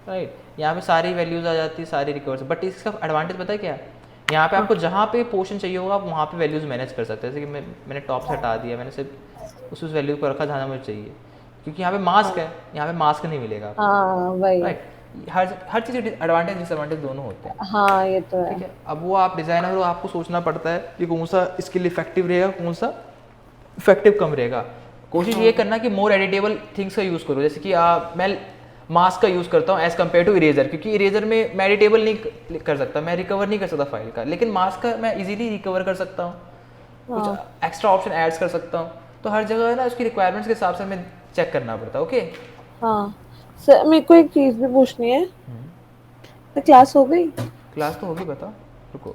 राइट। यहाँ पे सारी वैल्यूज आ जाती है, सारी रिकवर। बट इसका एडवांटेज पता है क्या है, यहाँ पे आपको जहाँ पे पोर्शन चाहिए होगा आप वहाँ पे वैल्यूज मैनेज कर सकते हैं। जैसे कि मैंने टॉप से हटा दिया, मैंने सिर्फ उस वैल्यू को रखा जहाँ मुझे चाहिए, क्योंकि यहाँ पे मास्क है, यहाँ पे मास्क नहीं मिलेगा आपको, हाँ वही। राइट। हर चीज़ एडवांटेज डिसएडवांटेज दोनों होते हैं, हाँ ये तो है। ठीक है। अब वो आप डिज़ाइनर हो, आपको सोचना पड़ता है कि कौन सा स्किल इफेक्टिव रहेगा, कौन सा इफेक्टिव कम रहेगा। कोशिश ये करना कि मोर एडिटेबल थिंग्स का यूज़ करो। जैसे कि मैं मास्क का यूज़ करता हूँ एज़ कम्पेयर टू इरेजर, क्योंकि इरेजर में मैं एडिटेबल नहीं कर सकता, मैं रिकवर नहीं कर सकता फाइल का, लेकिन मास्क का मैं इजीली रिकवर कर सकता हूँ, कुछ एक्स्ट्रा ऑप्शन ऐड्स कर सकता हूँ। तो हर जगह है ना, उसकी रिक्वायरमेंट्स के हिसाब से हमें चेक करना पड़ता है, ओके। हाँ सर, मेरे को एक चीज भी पूछनी है। तो क्लास हो गई? क्लास तो होगी, बताओ, रुको